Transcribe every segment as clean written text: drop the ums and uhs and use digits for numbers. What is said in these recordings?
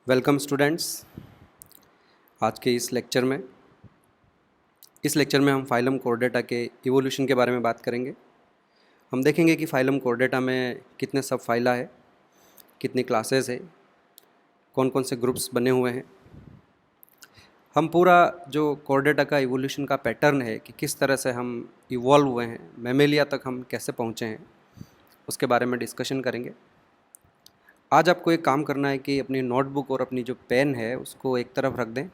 Welcome students. आज के इस लेक्चर में हम फाइलम कोर्डेटा के इवोल्यूशन के बारे में बात करेंगे। हम देखेंगे कि फाइलम कोर्डेटा में कितने सब फाइला है, कितनी क्लासेस है, कौन कौन से ग्रुप्स बने हुए हैं। हम पूरा जो कोर्डेटा का इवोल्यूशन का पैटर्न है कि किस तरह से हम इवॉल्व हुए हैं, मैमेलिया तक हम कैसे पहुँचे हैं, उसके बारे में डिस्कशन करेंगे। आज आपको एक काम करना है कि अपनी नोटबुक और अपनी जो पेन है उसको एक तरफ रख दें।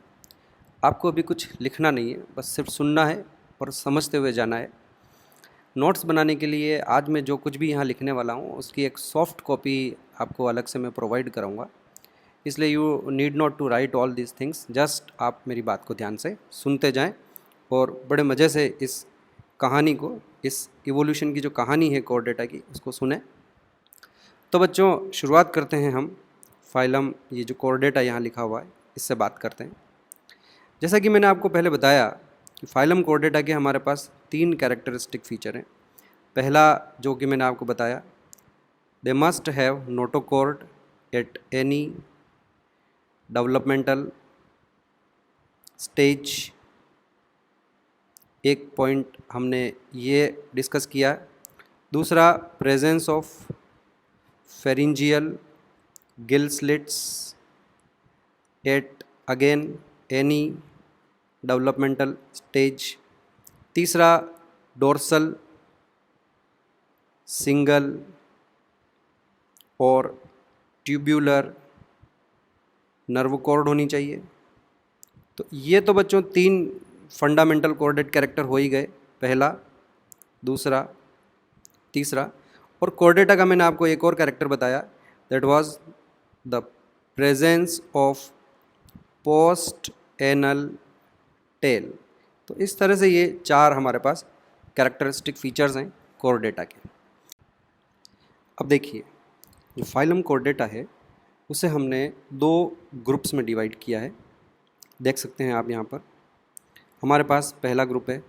आपको अभी कुछ लिखना नहीं है, बस सिर्फ सुनना है और समझते हुए जाना है। नोट्स बनाने के लिए आज मैं जो कुछ भी यहाँ लिखने वाला हूँ उसकी एक सॉफ्ट कॉपी आपको अलग से मैं प्रोवाइड कराऊँगा, इसलिए you need not to write all these things. Just आप मेरी बात को ध्यान से सुनते जाएं और बड़े मज़े से इस कहानी को, इस इवोल्यूशन की जो कहानी है कोर्डेटा की, उसको सुने। तो बच्चों, शुरुआत करते हैं हम फाइलम, ये जो कोर्डेटा यहाँ लिखा हुआ है इससे बात करते हैं। जैसा कि मैंने आपको पहले बताया कि फाइलम कोर्डेटा के हमारे पास 3 कैरेक्टरिस्टिक फीचर हैं। पहला जो कि मैंने आपको बताया, they must have notochord at any developmental stage. एक पॉइंट हमने ये डिस्कस किया। दूसरा, presence of pharyngeal gill slits at again any developmental stage. तीसरा, dorsal single और tubular नर्व कॉर्ड होनी चाहिए। तो ये तो बच्चों 3 फंडामेंटल कोर्डेट कैरेक्टर हो ही गए, पहला, दूसरा, तीसरा। और कोर्डेटा का मैंने आपको एक और कैरेक्टर बताया, that was the presence of post anal tail. तो इस तरह से ये 4 हमारे पास कैरेक्टरिस्टिक फीचर्स हैं कोर्डेटा के। अब देखिए, जो फाइलम कोर्डेटा है उसे हमने 2 ग्रुप्स में डिवाइड किया है। देख सकते हैं आप यहाँ पर, हमारे पास पहला ग्रुप है,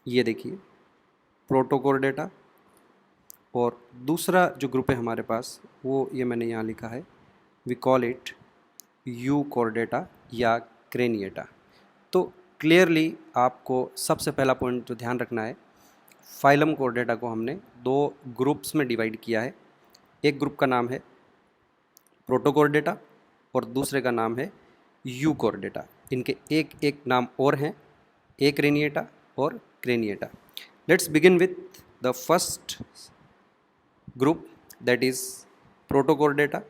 ये देखिए, प्रोटोकोर्डेटा। और दूसरा जो ग्रुप है हमारे पास, वो ये मैंने यहाँ लिखा है, वी कॉल इट यूकोर्डेटा या क्रेनिएटा। तो क्लियरली आपको सबसे पहला पॉइंट जो ध्यान रखना है, फाइलम कोर्डेटा को हमने 2 ग्रुप्स में डिवाइड किया है। एक ग्रुप का नाम है प्रोटोकोर्डेटा और दूसरे का नाम है यूकोर्डेटा। इनके एक एक नाम और हैं, एक्रेनिएटा और Craniata. Let's begin with the first group, that is Protochordata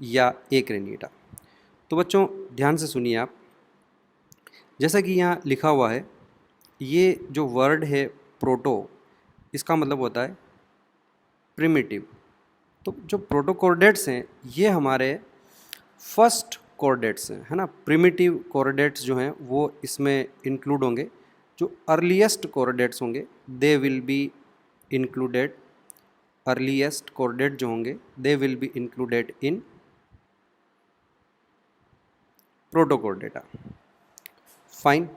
या एक्रेनिएटा। तो बच्चों ध्यान से सुनिए आप, जैसा कि यहाँ लिखा हुआ है, ये जो वर्ड है प्रोटो, इसका मतलब होता है प्रिमिटिव। तो जो प्रोटोकोर्डेट्स हैं ये हमारे फर्स्ट कोर्डेट्स हैं, है ना। प्रिमिटिव कोर्डेट्स जो हैं वो इसमें इंक्लूड होंगे। जो अर्लीस्ट कोर्डेट्स होंगे they will be included, earliest chordate जो होंगे they will be included in Protochordata. Fine.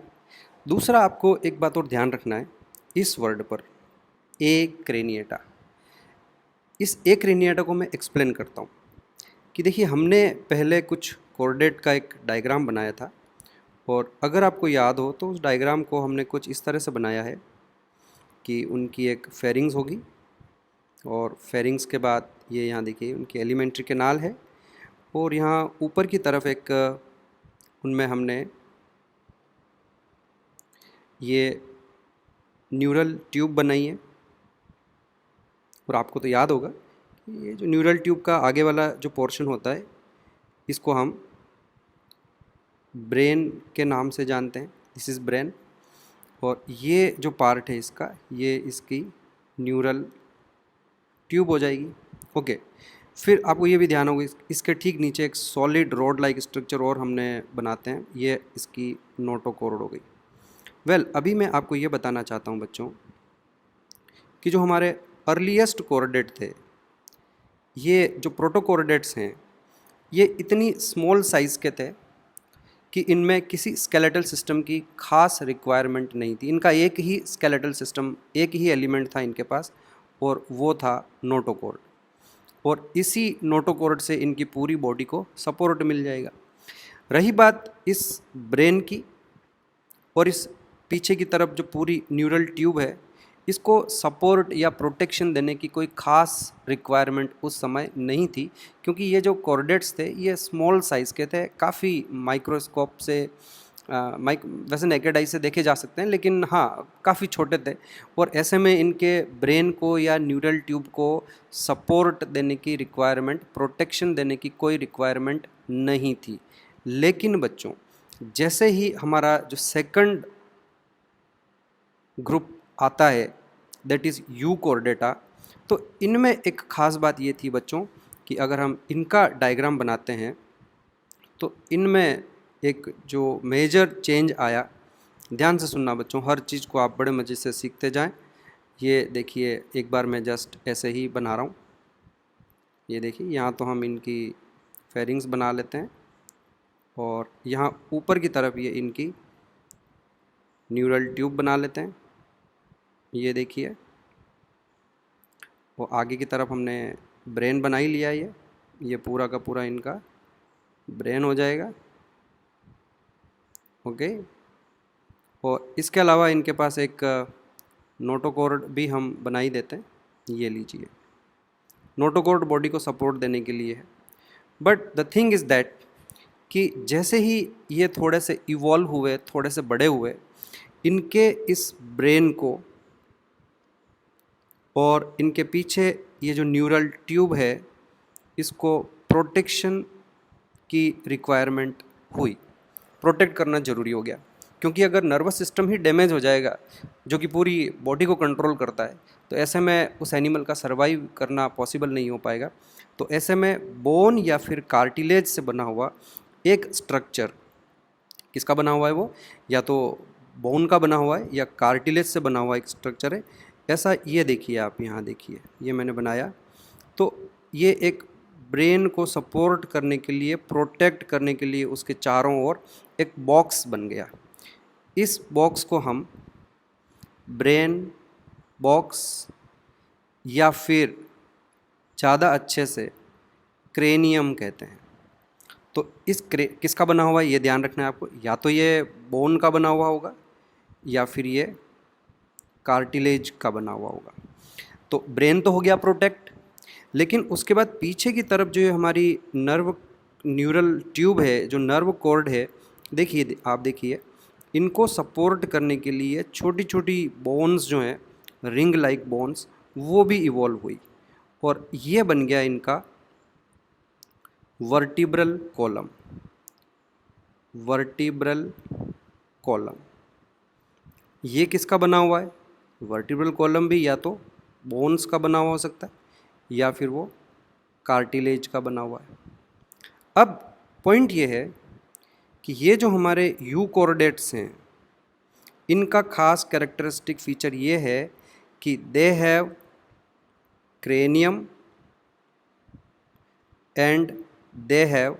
दूसरा, आपको एक बात और ध्यान रखना है इस वर्ड पर, एक्रेनिएटा। इस एक्रेनिएटा को मैं एक्सप्लेन करता हूँ कि देखिए, हमने पहले कुछ कोर्डेट का एक डायग्राम बनाया था, और अगर आपको याद हो तो उस डायग्राम को हमने कुछ इस तरह से बनाया है कि उनकी एक फेरिंग्स होगी, और फेरिंग्स के बाद ये यहाँ देखिए उनकी एलिमेंट्री कैनाल है, और यहाँ ऊपर की तरफ एक उनमें हमने ये न्यूरल ट्यूब बनाई है। और आपको तो याद होगा कि ये जो न्यूरल ट्यूब का आगे वाला जो पोर्शन होता है इसको हम ब्रेन के नाम से जानते हैं, दिस इज़ ब्रेन। और ये जो पार्ट है इसका, ये इसकी न्यूरल ट्यूब हो जाएगी। ओके। फिर आपको ये भी ध्यान होगा, इसके ठीक नीचे एक सॉलिड रोड लाइक स्ट्रक्चर और हमने बनाते हैं, ये इसकी नोटोकॉर्ड हो गई। वेल, अभी मैं आपको ये बताना चाहता हूँ बच्चों कि जो हमारे अर्लीस्ट कोर्डेट थे, ये जो प्रोटोकोर्डेट्स हैं, ये इतनी स्मॉल साइज़ के थे कि इनमें किसी स्केलेटल सिस्टम की खास रिक्वायरमेंट नहीं थी। इनका एक ही स्केलेटल सिस्टम, एक ही एलिमेंट था इनके पास, और वो था नोटोकॉर्ड। और इसी नोटोकॉर्ड से इनकी पूरी बॉडी को सपोर्ट मिल जाएगा। रही बात इस ब्रेन की और इस पीछे की तरफ जो पूरी न्यूरल ट्यूब है, इसको सपोर्ट या प्रोटेक्शन देने की कोई ख़ास रिक्वायरमेंट उस समय नहीं थी, क्योंकि ये जो कॉर्डेट्स थे ये स्मॉल साइज़ के थे, काफ़ी माइक्रोस्कोप से वैसे नेकेड आई से देखे जा सकते हैं, लेकिन हाँ काफ़ी छोटे थे। और ऐसे में इनके ब्रेन को या न्यूरल ट्यूब को सपोर्ट देने की रिक्वायरमेंट, प्रोटेक्शन देने की कोई रिक्वायरमेंट नहीं थी। लेकिन बच्चों, जैसे ही हमारा जो सेकंड ग्रुप आता है, दैट इज़ यूकॉर्डेटा, तो इनमें एक ख़ास बात ये थी बच्चों कि अगर हम इनका डायग्राम बनाते हैं तो इनमें एक जो मेजर चेंज आया, ध्यान से सुनना बच्चों, हर चीज़ को आप बड़े मज़े से सीखते जाएं। ये देखिए, एक बार मैं जस्ट ऐसे ही बना रहा हूँ। ये देखिए, यहाँ तो हम इनकी फेरिंग्स बना लेते हैं और यहाँ ऊपर की तरफ ये इनकी न्यूरल ट्यूब बना लेते हैं। ये देखिए, वो आगे की तरफ हमने ब्रेन बना ही लिया। ये पूरा का पूरा इनका ब्रेन हो जाएगा। ओके, और इसके अलावा इनके पास एक नोटोकॉर्ड भी हम बना ही देते हैं। ये लीजिए, नोटोकॉर्ड बॉडी को सपोर्ट देने के लिए है। But the thing is that कि जैसे ही ये थोड़े से इवॉल्व हुए, थोड़े से बड़े हुए, इनके इस ब्रेन को और इनके पीछे ये जो न्यूरल ट्यूब है, इसको प्रोटेक्शन की रिक्वायरमेंट हुई। प्रोटेक्ट करना ज़रूरी हो गया, क्योंकि अगर नर्वस सिस्टम ही डैमेज हो जाएगा, जो कि पूरी बॉडी को कंट्रोल करता है, तो ऐसे में उस एनिमल का सर्वाइव करना पॉसिबल नहीं हो पाएगा। तो ऐसे में बोन या फिर कार्टिलेज से बना हुआ एक स्ट्रक्चर, किसका बना हुआ है वो, या तो बोन का बना हुआ है या कार्टिलेज से बना हुआ एक स्ट्रक्चर है। ऐसा ये देखिए, आप यहाँ देखिए, ये मैंने बनाया। तो ये एक ब्रेन को सपोर्ट करने के लिए, प्रोटेक्ट करने के लिए उसके चारों ओर एक बॉक्स बन गया। इस बॉक्स को हम ब्रेन बॉक्स या फिर ज़्यादा अच्छे से क्रेनियम कहते हैं। तो इस किसका बना हुआ है ये ध्यान रखना है आपको, या तो ये बोन का बना हुआ होगा या फिर ये कार्टिलेज का बना हुआ होगा। तो ब्रेन तो हो गया प्रोटेक्ट, लेकिन उसके बाद पीछे की तरफ जो हमारी न्यूरल ट्यूब है, जो नर्व कॉर्ड है, देखिए आप देखिए, इनको सपोर्ट करने के लिए छोटी छोटी बोन्स जो हैं, रिंग लाइक बोन्स, वो भी इवॉल्व हुई और ये बन गया इनका वर्टिब्रल कॉलम। वर्टिब्रल कॉलम ये किसका बना हुआ है? वर्टिब्रल कॉलम भी या तो बोन्स का बना हुआ हो सकता है या फिर वो कार्टिलेज का बना हुआ है। अब पॉइंट ये है कि ये जो हमारे यूकॉर्डेट्स हैं, इनका खास कैरेक्टरिस्टिक फीचर ये है कि they have cranium and they have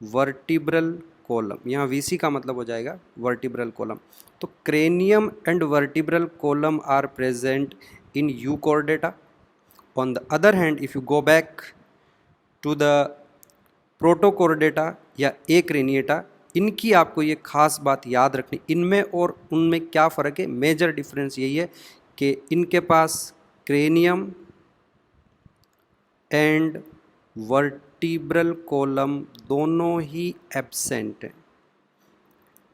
vertebral column. यहाँ वीसी का मतलब हो जाएगा वर्टिब्रल कॉलम। तो cranium and vertebral column are present in Euchordata. On the other hand, if you go back to the Protochordata या एक्रेनिएटा, इनकी आपको ये खास बात याद रखनी, इनमें और उनमें क्या फ़र्क है। मेजर डिफरेंस यही है कि इनके पास क्रेनियम एंड वर्टिब्रल कॉलम दोनों ही एब्सेंट हैं,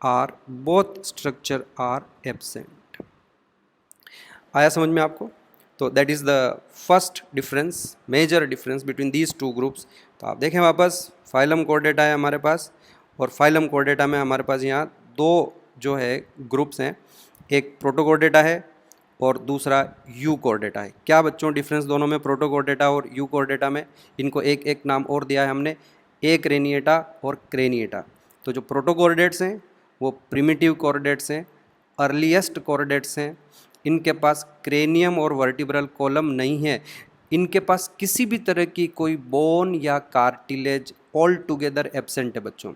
are both structure are absent. आया समझ में आपको? तो that is the first difference, major difference between these two groups. तो आप देखें वापस, फाइलम कॉर्डेटा है हमारे पास, और फाइलम कॉर्डेटा में हमारे पास यहाँ दो जो है ग्रुप्स हैं, एक प्रोटोकॉर्डेटा है और दूसरा यूकॉर्डेटा है। क्या बच्चों डिफरेंस दोनों में, प्रोटोकॉर्डेटा और यूकॉर्डेटा में? इनको एक एक नाम और दिया है हमने, एक्रेनिएटा और क्रेनिएटा। तो जो प्रोटोकॉर्डेट्स हैं वो प्रिमिटिव कॉर्डेट्स हैं, अर्लीस्ट कॉर्डेट्स हैं। इनके पास क्रेनियम और वर्टिब्रल कॉलम नहीं है, इनके पास किसी भी तरह की कोई बोन या कार्टिलेज ऑल टुगेदर एब्सेंट है बच्चों।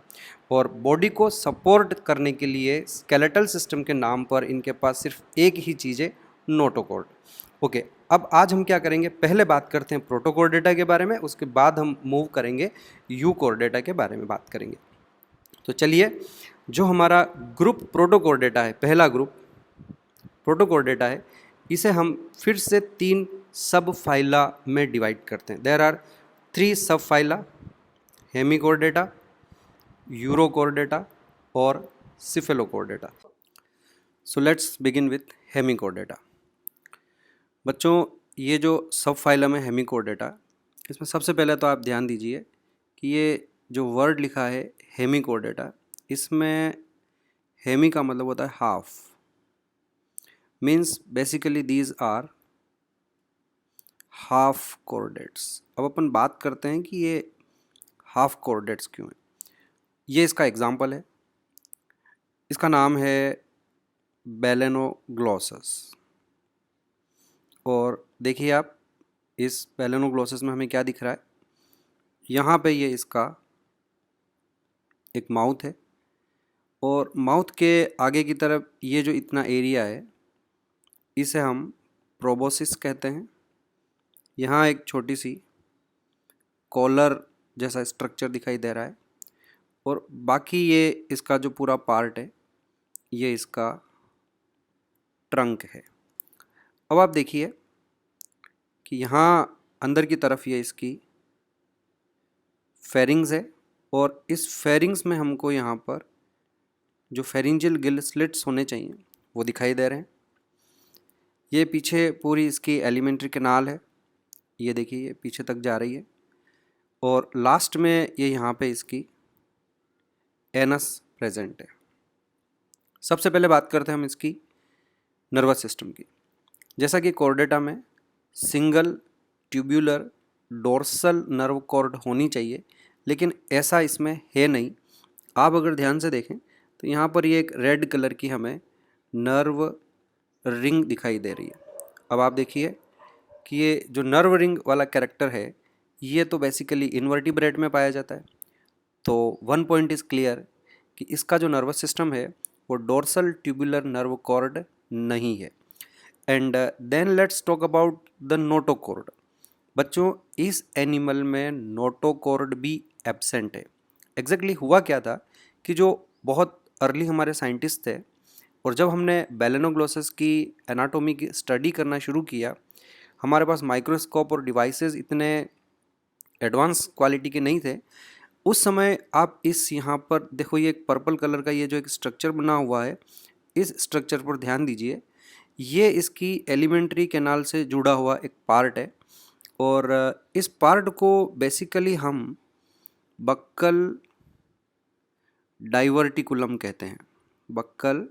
और बॉडी को सपोर्ट करने के लिए स्केलेटल सिस्टम के नाम पर इनके पास सिर्फ एक ही चीज़ है, नोटोकॉर्ड। ओके, अब आज हम क्या करेंगे, पहले बात करते हैं प्रोटोकोर्डेटा के बारे में, उसके बाद हम मूव करेंगे यूकोर्डेटा के बारे में बात करेंगे। तो चलिए, जो हमारा ग्रुप प्रोटोकोर्डेटा है, पहला ग्रुप प्रोटोकोर्डेटा है, इसे हम फिर से 3 सब फाइला में डिवाइड करते हैं। देयर आर 3 सब फाइला, हेमिकोर्डेटा, यूरोकोर्डेटा और Cephalochordata. So let's begin with Hemichordata. बच्चों, ये जो सब फाइलम है हेमिकोर्डेटा, इसमें सबसे पहले तो आप ध्यान दीजिए कि ये जो वर्ड लिखा है हेमिकोर्डेटा, इसमें हेमी का मतलब होता है half, means basically these are half chordates. अब अपन बात करते हैं कि ये हाफ कोर्डेट्स क्यों हैं। ये इसका एग्जाम्पल है, इसका नाम है बेलेनोग्लोसस। और देखिए आप, इस बेलेनोग्लोसस में हमें क्या दिख रहा है, यहाँ पे ये इसका एक माउथ है और माउथ के आगे की तरफ ये जो इतना एरिया है, इसे हम प्रोबोसिस कहते हैं। यहाँ एक छोटी सी कॉलर जैसा स्ट्रक्चर दिखाई दे रहा है और बाकी ये इसका जो पूरा पार्ट है, ये इसका ट्रंक है। अब आप देखिए कि यहाँ अंदर की तरफ ये इसकी फेरिंग्स है और इस फेरिंग्स में हमको यहाँ पर जो फेरिंजियल गिल स्लिट्स होने चाहिए वो दिखाई दे रहे हैं। ये पीछे पूरी इसकी एलिमेंट्री कैनाल है, ये देखिए ये पीछे तक जा रही है और लास्ट में ये यहाँ पे इसकी एनस प्रेजेंट है। सबसे पहले बात करते हैं हम इसकी नर्वस सिस्टम की। जैसा कि कोर्डेटा में single tubular dorsal nerve cord होनी चाहिए, लेकिन ऐसा इसमें है नहीं। आप अगर ध्यान से देखें तो यहाँ पर ये एक रेड कलर की हमें नर्व रिंग दिखाई दे रही है। अब आप देखिए कि ये जो नर्व रिंग वाला कैरेक्टर है, ये तो बेसिकली इनवर्टिब्रेट में पाया जाता है। तो वन पॉइंट इज़ क्लियर कि इसका जो नर्वस सिस्टम है वो डोर्सल ट्यूबुलर नर्व कॉर्ड नहीं है। And then let's talk about the notochord. बच्चों, इस एनिमल में नोटोकॉर्ड भी एब्सेंट है। एग्जैक्टली हुआ क्या था कि जो बहुत अर्ली हमारे साइंटिस्ट थे और जब हमने बेलेनोग्लोसस की एनाटॉमी की स्टडी करना शुरू किया, हमारे पास माइक्रोस्कोप और डिवाइसेस इतने एडवांस क्वालिटी के नहीं थे। उस समय आप इस यहाँ पर देखो, ये एक पर्पल कलर का ये जो एक स्ट्रक्चर बना हुआ है, इस स्ट्रक्चर पर ध्यान दीजिए। ये इसकी एलिमेंट्री कैनाल से जुड़ा हुआ एक पार्ट है और इस पार्ट को बेसिकली हम बक्कल डाइवर्टिकुलम कहते हैं, बक्कल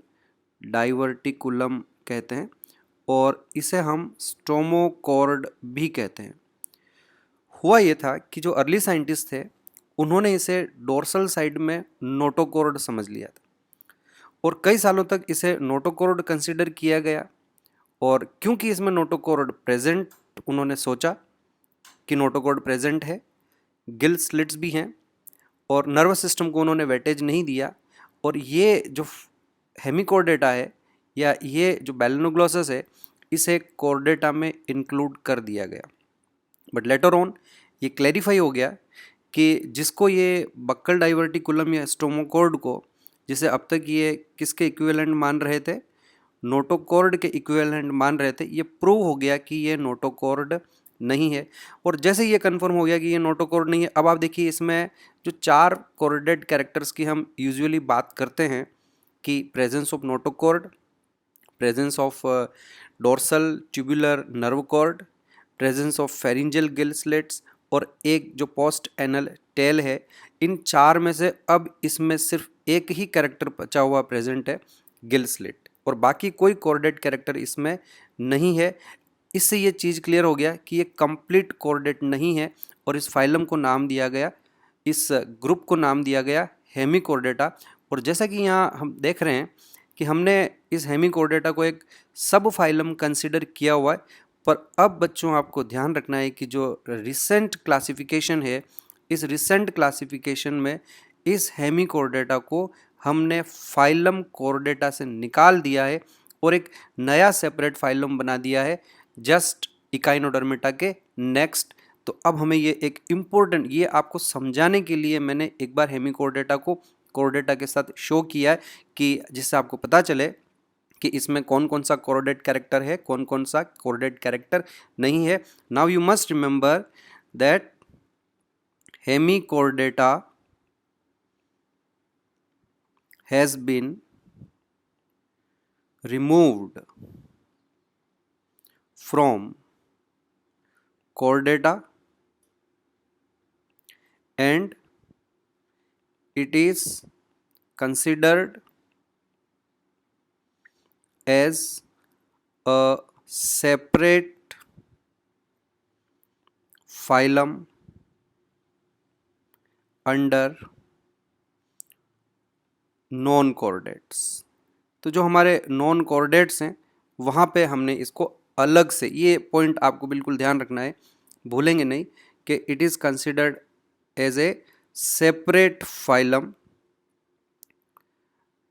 डाइवर्टिकुलम कहते हैं और इसे हम स्टोमोकॉर्ड भी कहते हैं। हुआ ये था कि जो अर्ली साइंटिस्ट थे उन्होंने इसे डोर्सल साइड में नोटोकॉर्ड समझ लिया था और कई सालों तक इसे नोटोकॉर्ड कंसिडर किया गया। और क्योंकि इसमें नोटोकॉर्ड प्रेजेंट, उन्होंने सोचा कि नोटोकॉर्ड प्रेजेंट है, गिल स्लिट्स भी हैं और नर्वस सिस्टम को उन्होंने वेटेज नहीं दिया और ये जो हेमिकोर्डेटा है या ये जो बेलेनोग्लोसस है, इसे कोर्डेटा में इंक्लूड कर दिया गया। बट लेटर ऑन ये क्लैरिफाई हो गया कि जिसको ये बक्कल डाइवर्टिकुलम या स्टोमोकॉर्ड को, जिसे अब तक ये किसके इक्विवेलेंट मान रहे थे, नोटोकॉर्ड के इक्विवेलेंट मान रहे थे, ये प्रूव हो गया कि ये नोटोकॉर्ड नहीं है। और जैसे ये कंफर्म हो गया कि ये नोटोकॉर्ड नहीं है, अब आप देखिए इसमें जो 4 कॉर्डेट कैरेक्टर्स की हम यूजुअली बात करते हैं कि presence of notochord, presence of dorsal tubular nerve cord, presence of pharyngeal gill slits और एक जो पोस्ट एनल टेल है, इन 4 में से अब इसमें सिर्फ एक ही कैरेक्टर बचा हुआ प्रेजेंट है, गिल स्लिट, और बाकी कोई कॉर्डेट कैरेक्टर इसमें नहीं है। इससे ये चीज़ क्लियर हो गया कि ये कंप्लीट कॉर्डेट नहीं है और इस फाइलम को नाम दिया गया, इस ग्रुप को नाम दिया गया हेमिकोर्डेटा। और जैसा कि यहाँ हम देख रहे हैं कि हमने इस हेमिकोर्डेटा को एक सब फाइलम कंसिडर किया हुआ है, पर अब बच्चों आपको ध्यान रखना है कि जो रिसेंट क्लासिफिकेशन है, इस रिसेंट क्लासिफिकेशन में इस हेमिकोर्डेटा को हमने फाइलम कोर्डेटा से निकाल दिया है और एक नया सेपरेट फाइलम बना दिया है, जस्ट इकाइनोडर्मिटा के नेक्स्ट। तो अब हमें ये एक इम्पोर्टेंट, ये आपको समझाने के लिए मैंने एक बार हेमिकोर्डेटा को कोर्डेटा के साथ शो किया है कि जिससे आपको पता चले कि इसमें कौन कौन सा कोर्डेट कैरेक्टर है, कौन कौन सा कोर्डेट कैरेक्टर नहीं है। Now you must remember that Hemichordata has been removed from chordata and it is considered as a separate phylum under non chordates. तो जो हमारे नॉन कॉर्डेट्स हैं वहाँ पे हमने इसको अलग से, ये पॉइंट आपको बिल्कुल ध्यान रखना है, भूलेंगे नहीं, कि it is considered as a separate phylum.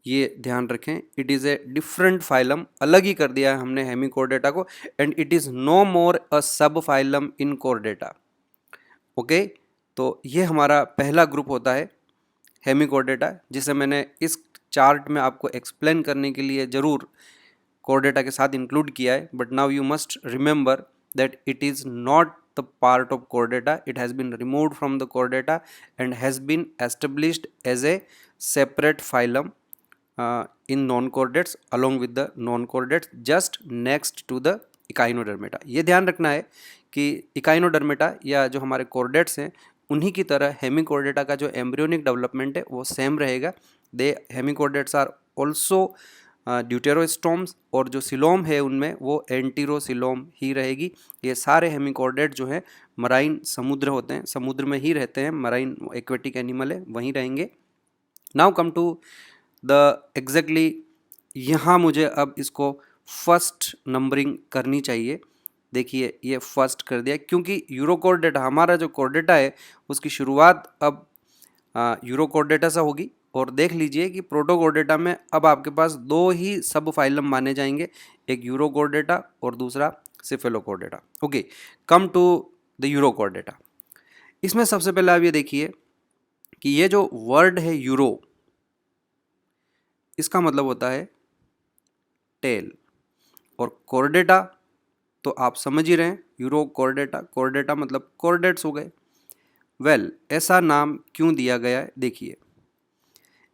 ये ध्यान रखें, it is a different phylum, अलग ही कर दिया है हमने हेमिकोर्डेटा को, and it is no more a sub phylum in Chordata. Okay, तो ये हमारा पहला ग्रुप होता है हेमिकोर्डेटा, जिसे मैंने इस चार्ट में आपको एक्सप्लेन करने के लिए ज़रूर कोर्डेटा के साथ इंक्लूड किया है। But now you must remember that it is not the part of Chordata, it has been removed from the Chordata and has been established as a separate phylum in non chordates along with the non chordates just next to the Echinodermata. ये ध्यान रखना है कि Echinodermata या जो हमारे chordates हैं उन्हीं की तरह हेमिकोर्डेटा का जो एम्ब्रियोनिक डेवलपमेंट है वो सेम रहेगा। दे हेमिकोर्डेट्स आर ऑल्सो ड्यूटेरोस्टोम्स, और जो सिलोम है उनमें वो एंटीरोसिलोम ही रहेगी। ये सारे हेमिकोर्डेट जो हैं मराइन समुद्र होते हैं, समुद्र में ही रहते हैं, मराइन एक्वेटिक एनिमल है, वहीं रहेंगे। Now come to the exactly, यहाँ मुझे अब इसको फर्स्ट नंबरिंग करनी चाहिए। देखिए ये फर्स्ट कर दिया क्योंकि यूरोकोर्डेटा, हमारा जो कोर्डेटा है उसकी शुरुआत अब यूरोकोर्डेटा से होगी। और देख लीजिए कि प्रोटोकोर्डेटा में अब आपके पास दो ही सब फाइलम माने जाएंगे, एक यूरोकोर्डेटा और दूसरा Cephalochordata. Okay, come to the Urochordata. इसमें सबसे पहले आप ये देखिए कि ये जो वर्ड है यूरो, इसका मतलब होता है टेल, और कोर्डेटा तो आप समझ ही रहे हैं, यूरो कोर्डेटा, कोर्डेटा मतलब कोर्डेट्स हो गए। वेल, ऐसा नाम क्यों दिया गया है? देखिए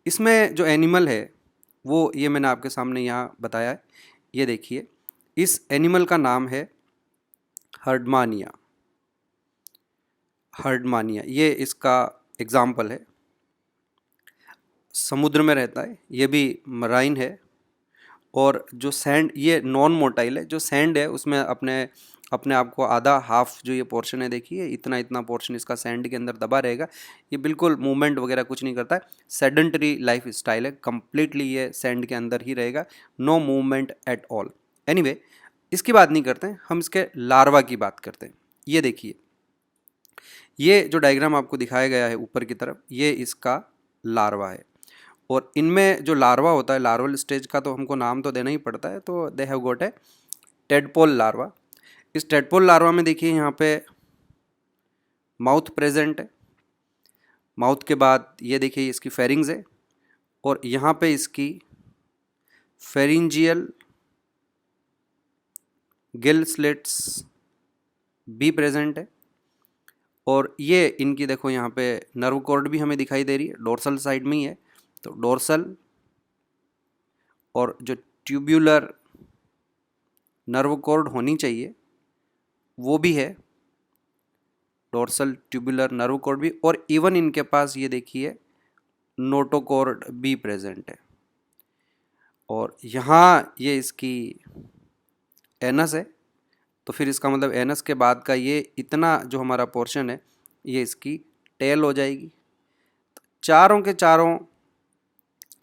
इसमें जो एनिमल है वो ये मैंने आपके सामने यहाँ बताया है। ये देखिए इस एनिमल का नाम है हर्डमानिया। हर्डमानिया ये इसका एग्जाम्पल है, समुद्र में रहता है, ये भी मराइन है। और जो सैंड, ये नॉन मोटाइल है, जो सैंड है उसमें अपने आप को आधा हाफ जो ये पोर्शन है, देखिए इतना इतना पोर्शन इसका सैंड के अंदर दबा रहेगा। ये बिल्कुल मूवमेंट वगैरह कुछ नहीं करता है, सेडेंटरी लाइफ स्टाइल है, कंप्लीटली ये सैंड के अंदर ही रहेगा, no movement at all. Anyway, इसकी बात नहीं करते हैं, हम इसके लार्वा की बात करते हैं। ये देखिए, ये जो डायग्राम आपको दिखाया गया है ऊपर की तरफ, ये इसका लार्वा है। और इनमें जो लार्वा होता है, लार्वल स्टेज का तो हमको नाम तो देना ही पड़ता है, तो they have got A tadpole larva. इस टेडपोल लार्वा में देखिए यहाँ पे माउथ प्रेजेंट है, माउथ के बाद ये देखिए इसकी फेरिंग्स है, और यहाँ पे इसकी फेरिंजियल गिल स्लिट्स भी प्रेजेंट है। और ये इनकी देखो यहाँ पे नर्व कॉर्ड भी हमें दिखाई दे रही है, डोर्सल साइड में ही है, तो डोर्सल और जो ट्यूब्यूलर नर्व कॉर्ड होनी चाहिए वो भी है, डोर्सल ट्यूबुलर नर्व कॉर्ड भी, और इवन इनके पास ये देखिए नोटोकॉर्ड भी प्रेजेंट है। और यहाँ ये इसकी एनस है, तो फिर इसका मतलब एनस के बाद का ये इतना जो हमारा पोर्शन है ये इसकी टेल हो जाएगी। तो चारों के चारों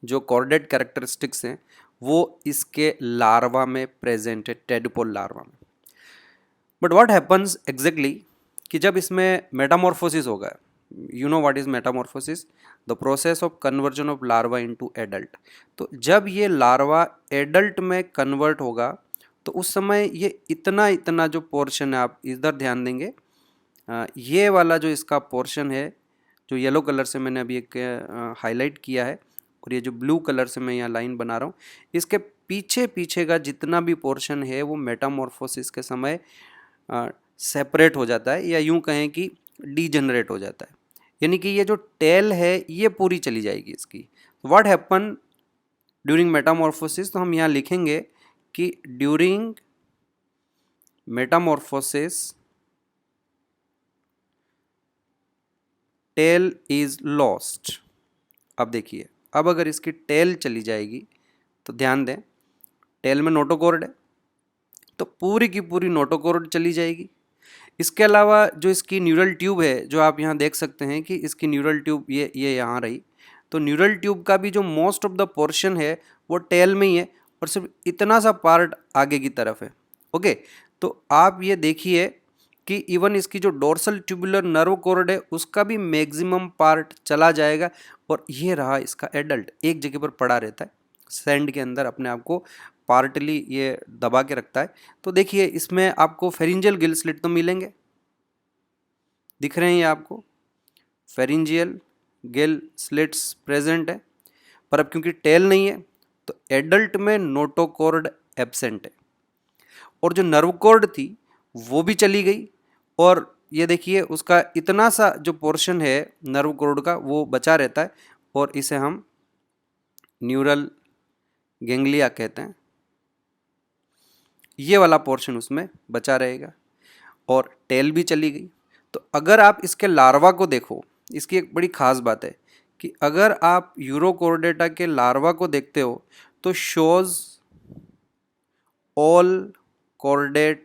जो कॉर्डेट कैरेक्टरिस्टिक्स हैं वो इसके लार्वा में प्रेजेंट है, टेडपोल लार्वा में। बट व्हाट हैपन्स एग्जैक्टली कि जब इसमें मेटामॉर्फोसिस होगा, you know what is Metamorphosis, the process of conversion of larva into adult. तो जब ये लार्वा एडल्ट में कन्वर्ट होगा तो उस समय ये इतना इतना जो पोर्शन है, आप इधर ध्यान देंगे, ये वाला जो इसका पोर्शन है, जो येलो कलर से मैंने अभी एक हाईलाइट किया है, और ये जो ब्लू कलर से मैं यहाँ लाइन बना रहा हूँ, इसके पीछे पीछे का जितना भी पोर्शन है वो मेटामॉर्फोसिस के समय सेपरेट हो जाता है, या यूं कहें कि डीजनरेट हो जाता है। यानी कि ये जो टेल है ये पूरी चली जाएगी इसकी। व्हाट हैपन ड्यूरिंग मेटामॉर्फोसिस, तो हम यहाँ लिखेंगे कि during metamorphosis tail is lost. अब देखिए, अब अगर इसकी टेल चली जाएगी तो ध्यान दें, टेल में नोटोकॉर्ड है तो पूरी की पूरी नोटोकॉर्ड चली जाएगी। इसके अलावा जो इसकी न्यूरल ट्यूब है, जो आप यहाँ देख सकते हैं कि इसकी न्यूरल ट्यूब ये यहाँ रही, तो न्यूरल ट्यूब का भी जो मोस्ट ऑफ द पोर्शन है वो टेल में ही है, और सिर्फ इतना सा पार्ट आगे की तरफ है। ओके, तो आप ये देखिए कि इवन इसकी जो डोर्सल ट्यूबुलर नर्व कॉर्ड है उसका भी मैक्सिमम पार्ट चला जाएगा, और ये रहा इसका एडल्ट, एक जगह पर पड़ा रहता है सैंड के अंदर, अपने आप को पार्टली ये दबा के रखता है। तो देखिए इसमें आपको फेरिंजियल गिल स्लिट तो मिलेंगे, दिख रहे हैं ये आपको, फेरिंजियल गिल स्लिट्स प्रेजेंट है, पर अब क्योंकि टेल नहीं है तो एडल्ट में नोटोकॉर्ड एब्सेंट है, और जो नर्व कॉर्ड थी वो भी चली गई, और ये देखिए उसका इतना सा जो पोर्शन है नर्व कॉर्ड का वो बचा रहता है, और इसे हम न्यूरल गैंग्लिया कहते हैं। ये वाला पोर्शन उसमें बचा रहेगा, और टेल भी चली गई। तो अगर आप इसके लार्वा को देखो, इसकी एक बड़ी खास बात है कि अगर आप यूरोकॉर्डेटा के लार्वा को देखते हो तो shows all chordate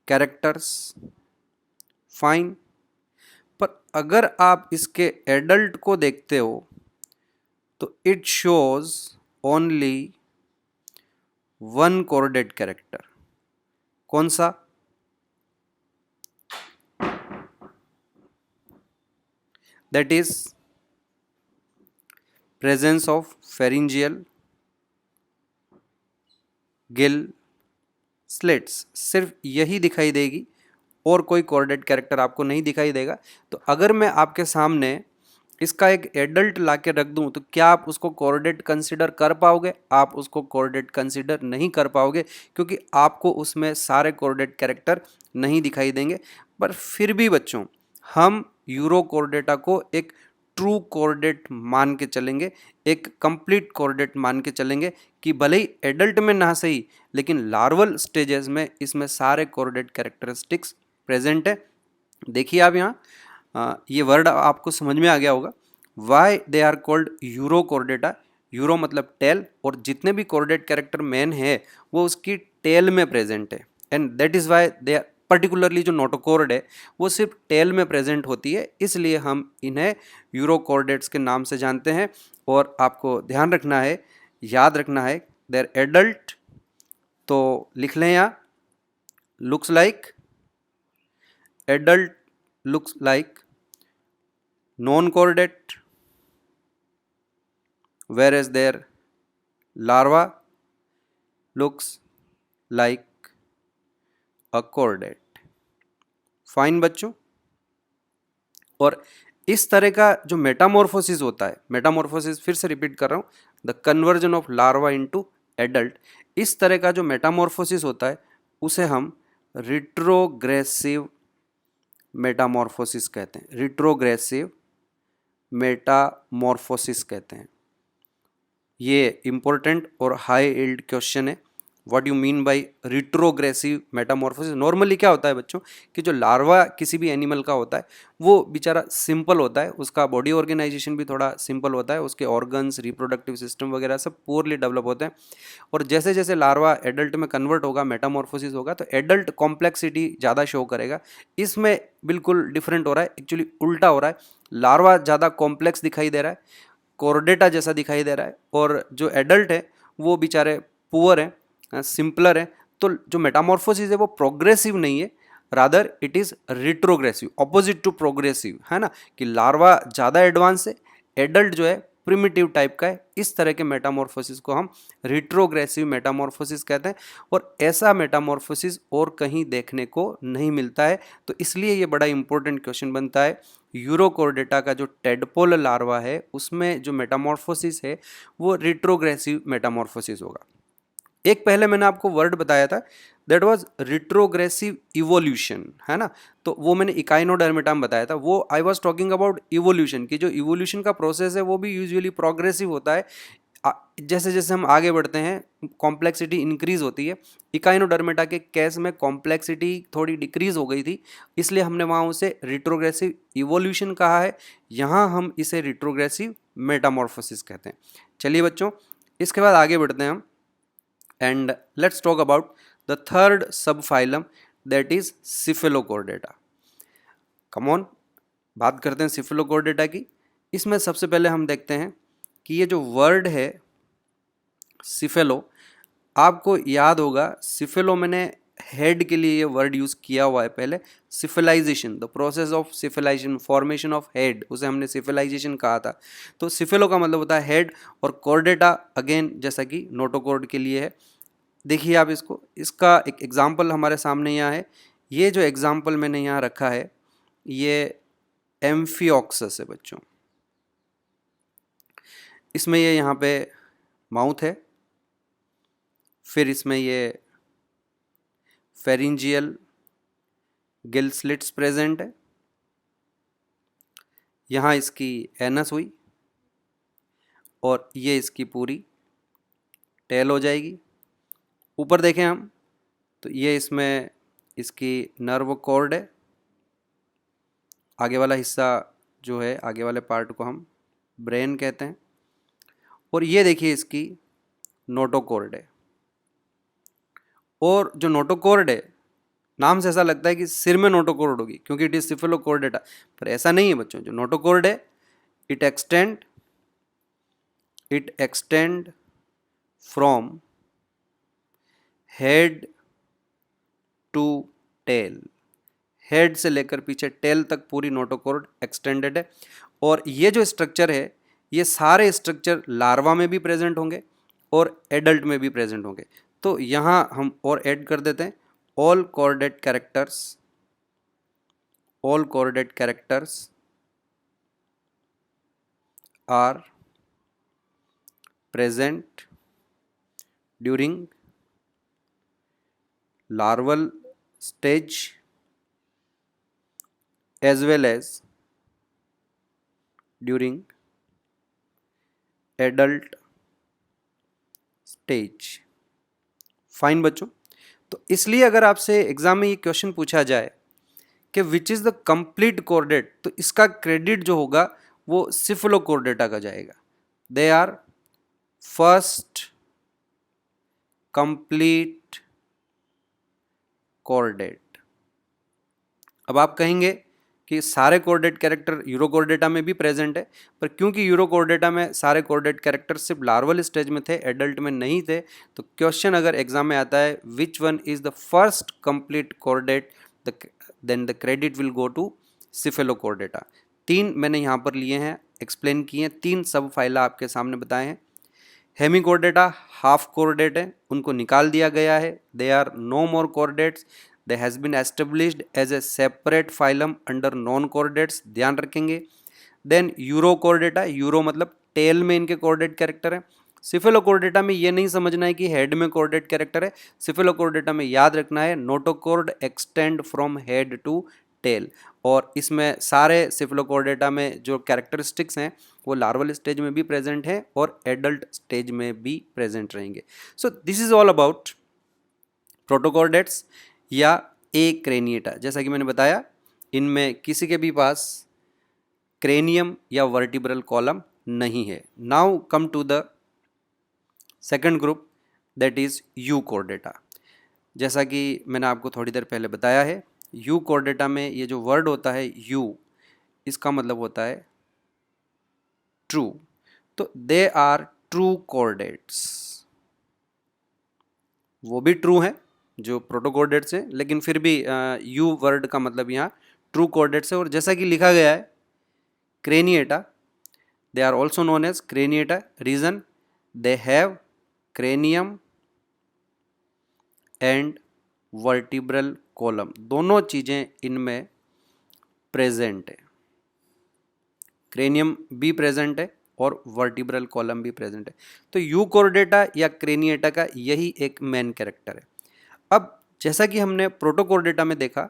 characters fine, पर अगर आप इसके एडल्ट को देखते हो तो it shows only one chordate character. कौन सा? That is presence of pharyngeal gill slits. सिर्फ यही दिखाई देगी, और कोई कॉर्डेट कैरेक्टर आपको नहीं दिखाई देगा। तो अगर मैं आपके सामने इसका एक एडल्ट ला के रख दूं तो क्या आप उसको कॉर्डेट कंसिडर कर पाओगे? आप उसको कॉर्डेट कंसिडर नहीं कर पाओगे, क्योंकि आपको उसमें सारे कॉर्डेट कैरेक्टर नहीं दिखाई देंगे। पर फिर भी बच्चों, हम यूरोकॉर्डेटा को एक ट्रू कॉर्डेट मान के चलेंगे, एक कंप्लीट कॉर्डेट मान के चलेंगे, कि भले ही एडल्ट में ना सही लेकिन लार्वल स्टेजेस में इसमें सारे कॉर्डेट कैरेक्टरिस्टिक्स प्रेजेंट है। देखिए आप यहाँ ये वर्ड आपको समझ में आ गया होगा, why they are called Urochordata. Uro मतलब टेल, और जितने भी कॉर्डेट कैरेक्टर मेन है वो उसकी टेल में प्रेजेंट है, and that is why they are particularly जो नोटोकॉर्ड है वो सिर्फ टेल में प्रेजेंट होती है, इसलिए हम इन्हें यूरोकॉर्डेट्स के नाम से जानते हैं। और आपको ध्यान रखना है, याद रखना है, देयर एडल्ट तो लिख लें यहाँ, looks like, adult looks like non chordate, whereas their larva looks like a chordate. Fine बच्चों। और इस तरह का जो मेटामॉर्फोसिस होता है, मेटामॉर्फोसिस फिर से रिपीट कर रहा हूँ, the conversion of larva into adult, इस तरह का जो मेटामॉर्फोसिस होता है उसे हम रिट्रोग्रेसिव मेटामॉर्फोसिस कहते हैं, रिट्रोग्रेसिव मेटामॉर्फोसिस कहते हैं। ये इम्पोर्टेंट और हाई यील्ड क्वेश्चन है, what you mean by retrogressive Metamorphosis. Normally क्या होता है बच्चों कि जो लार्वा किसी भी एनिमल का होता है वो बेचारा सिंपल होता है, उसका बॉडी ऑर्गेनाइजेशन भी थोड़ा सिंपल होता है, उसके ऑर्गन्स, रिप्रोडक्टिव सिस्टम वगैरह सब पुअरली डेवलप होते हैं, और जैसे जैसे लार्वा एडल्ट में कन्वर्ट होगा, मेटामॉर्फोसिस होगा, तो एडल्ट कॉम्प्लेक्सिटी ज़्यादा शो करेगा। इसमें बिल्कुल डिफरेंट हो रहा है, एक्चुअली उल्टा हो रहा है, लार्वा ज़्यादा कॉम्प्लेक्स दिखाई दे रहा है, कॉर्डेटा जैसा दिखाई दे रहा है, और जो एडल्ट है वो बेचारे पुअर हैं, सिंपलर है। तो जो मेटामॉर्फोसिस है वो प्रोग्रेसिव नहीं है, rather it is retrogressive, opposite to progressive, है ना, कि लार्वा ज़्यादा एडवांस है, एडल्ट जो है प्रिमिटिव टाइप का है। इस तरह के मेटामॉर्फोसिस को हम रिट्रोग्रेसिव मेटामॉर्फोसिस कहते हैं और ऐसा मेटामॉर्फोसिस और कहीं देखने को नहीं मिलता है। तो इसलिए ये बड़ा इंपॉर्टेंट क्वेश्चन बनता है। यूरोकॉर्डेटा का जो टेडपोल लार्वा है उसमें जो मेटामॉर्फोसिस है वो रिट्रोग्रेसिव मेटामॉर्फोसिस होगा। एक पहले मैंने आपको वर्ड बताया था, दैट वाज रिट्रोग्रेसिव इवोल्यूशन, है ना। तो वो मैंने इकाइनोडर्मेटाम बताया था, वो I was talking about evolution की। जो इवोल्यूशन का प्रोसेस है वो भी यूजुअली प्रोग्रेसिव होता है। जैसे जैसे हम आगे बढ़ते हैं कॉम्प्लेक्सिटी इंक्रीज होती है। इकाइनोडर्मेटा के केस में कॉम्प्लेक्सिटी थोड़ी डिक्रीज हो गई थी, इसलिए हमने वहाँ उसे रिट्रोग्रेसिव इवोल्यूशन कहा है। यहाँ हम इसे रिट्रोग्रेसिव मेटामॉर्फोसिस कहते हैं। चलिए बच्चों, इसके बाद आगे बढ़ते हैं हम, and let's talk about the third subphylum, that is Cephalochordata. Come on, बात करते हैं Cephalochordata की। इसमें सबसे पहले हम देखते हैं कि ये जो वर्ड है सिफेलो, आपको याद होगा सिफेलो मैंने हेड के लिए ये वर्ड यूज़ किया हुआ है पहले। Cephalization, the process of cephalization, formation of head, उसे हमने सिफिलाइजेशन कहा था। तो सिफेलो का मतलब होता है हेड, और कॉर्डेटा अगेन जैसा कि नोटोकॉर्ड के लिए है। देखिए आप इसको, इसका एक एग्जाम्पल हमारे सामने यहाँ है। ये जो एग्जाम्पल मैंने यहाँ रखा है ये एम्फिऑक्सस है बच्चों। इसमें ये यहाँ पे माउथ है, फिर इसमें ये फेरिंजियल गिल स्लिट्स प्रेजेंट है, यहाँ इसकी एनस हुई और ये इसकी पूरी टेल हो जाएगी। ऊपर देखें हम तो ये इसमें इसकी नर्व कॉर्ड है, आगे वाला हिस्सा जो है, आगे वाले पार्ट को हम ब्रेन कहते हैं, और ये देखिए इसकी नोटोकॉर्ड है। और जो नोटोकॉर्ड है, नाम से ऐसा लगता है कि सिर में नोटोकॉर्ड होगी क्योंकि इट इज सिफेलोकॉर्डेटा, पर ऐसा नहीं है बच्चों। जो नोटोकॉर्ड है it extend from head to tail, head से लेकर पीछे टेल तक पूरी नोटोकॉर्ड एक्सटेंडेड है। और ये जो स्ट्रक्चर है ये सारे स्ट्रक्चर लार्वा में भी प्रेजेंट होंगे और एडल्ट में भी प्रेजेंट होंगे। तो यहाँ हम और ऐड कर देते हैं, all chordate characters are present during larval stage as well as during adult stage। Fine बच्चों, तो इसलिए अगर आपसे एग्जाम में ये क्वेश्चन पूछा जाए कि which is the complete chordate, तो इसका क्रेडिट जो होगा वो सिफेलोकॉर्डेटा का जाएगा। They are first complete chordate. अब आप कहेंगे कि सारे कॉर्डेट कैरेक्टर यूरोकॉर्डेटा में भी प्रेजेंट है, पर क्योंकि यूरोकॉर्डेटा में सारे कॉर्डेट कैरेक्टर सिर्फ लार्वल स्टेज में थे, एडल्ट में नहीं थे, तो क्वेश्चन अगर एग्जाम में आता है which one is the first complete chordate, then the credit will go to Cephalochordata. 3 मैंने यहाँ पर लिए हैं, एक्सप्लेन किए हैं, 3 सब फाइला आपके सामने बताए हैं। हेमिकॉर्डेटा हाफ कॉर्डेट है, उनको निकाल दिया गया है, they are no more chordates, they has been established as a separate phylum under non chordates, ध्यान रखेंगे। देन यूरोकॉर्डेटा, यूरो मतलब टेल में इनके कॉर्डेट कैरेक्टर है। सिफेलोकॉर्डेटा में ये नहीं समझना है कि हेड में कॉर्डेट कैरेक्टर है, सिफेलोकॉर्डेटा में याद रखना है notochord extend from head to tail. और इसमें सारे सिफेलोकॉर्डेटा में जो कैरेक्टरिस्टिक्स हैं वो लार्वल स्टेज में भी प्रेजेंट हैं और एडल्ट स्टेज में भी प्रेजेंट रहेंगे। So this is all about protochordates या ए क्रेनिएटा। जैसा कि मैंने बताया इनमें किसी के भी पास क्रेनियम या वर्टिब्रल कॉलम नहीं है। Now come to the second group, that is Euchordata. जैसा कि मैंने आपको थोड़ी देर पहले बताया है, यूकॉर्डेटा में ये जो वर्ड होता है यू, इसका मतलब होता है ट्रू। तो दे आर ट्रू कॉर्डेट्स, वो भी ट्रू हैं जो प्रोटोकॉर्डेट्स हैं, लेकिन फिर भी यू वर्ड का मतलब यहाँ ट्रू कॉर्डेट्स है। और जैसा कि लिखा गया है Craniata, they are also known as Craniata. Reason, they have cranium and vertebral column, दोनों चीज़ें इनमें प्रेजेंट है। क्रेनियम भी प्रेजेंट है और वर्टिब्रल कॉलम भी प्रेजेंट है। तो यूकोर्डेटा या क्रेनिएटा का यही एक मेन कैरेक्टर है। अब जैसा कि हमने प्रोटोकोर्डेटा में देखा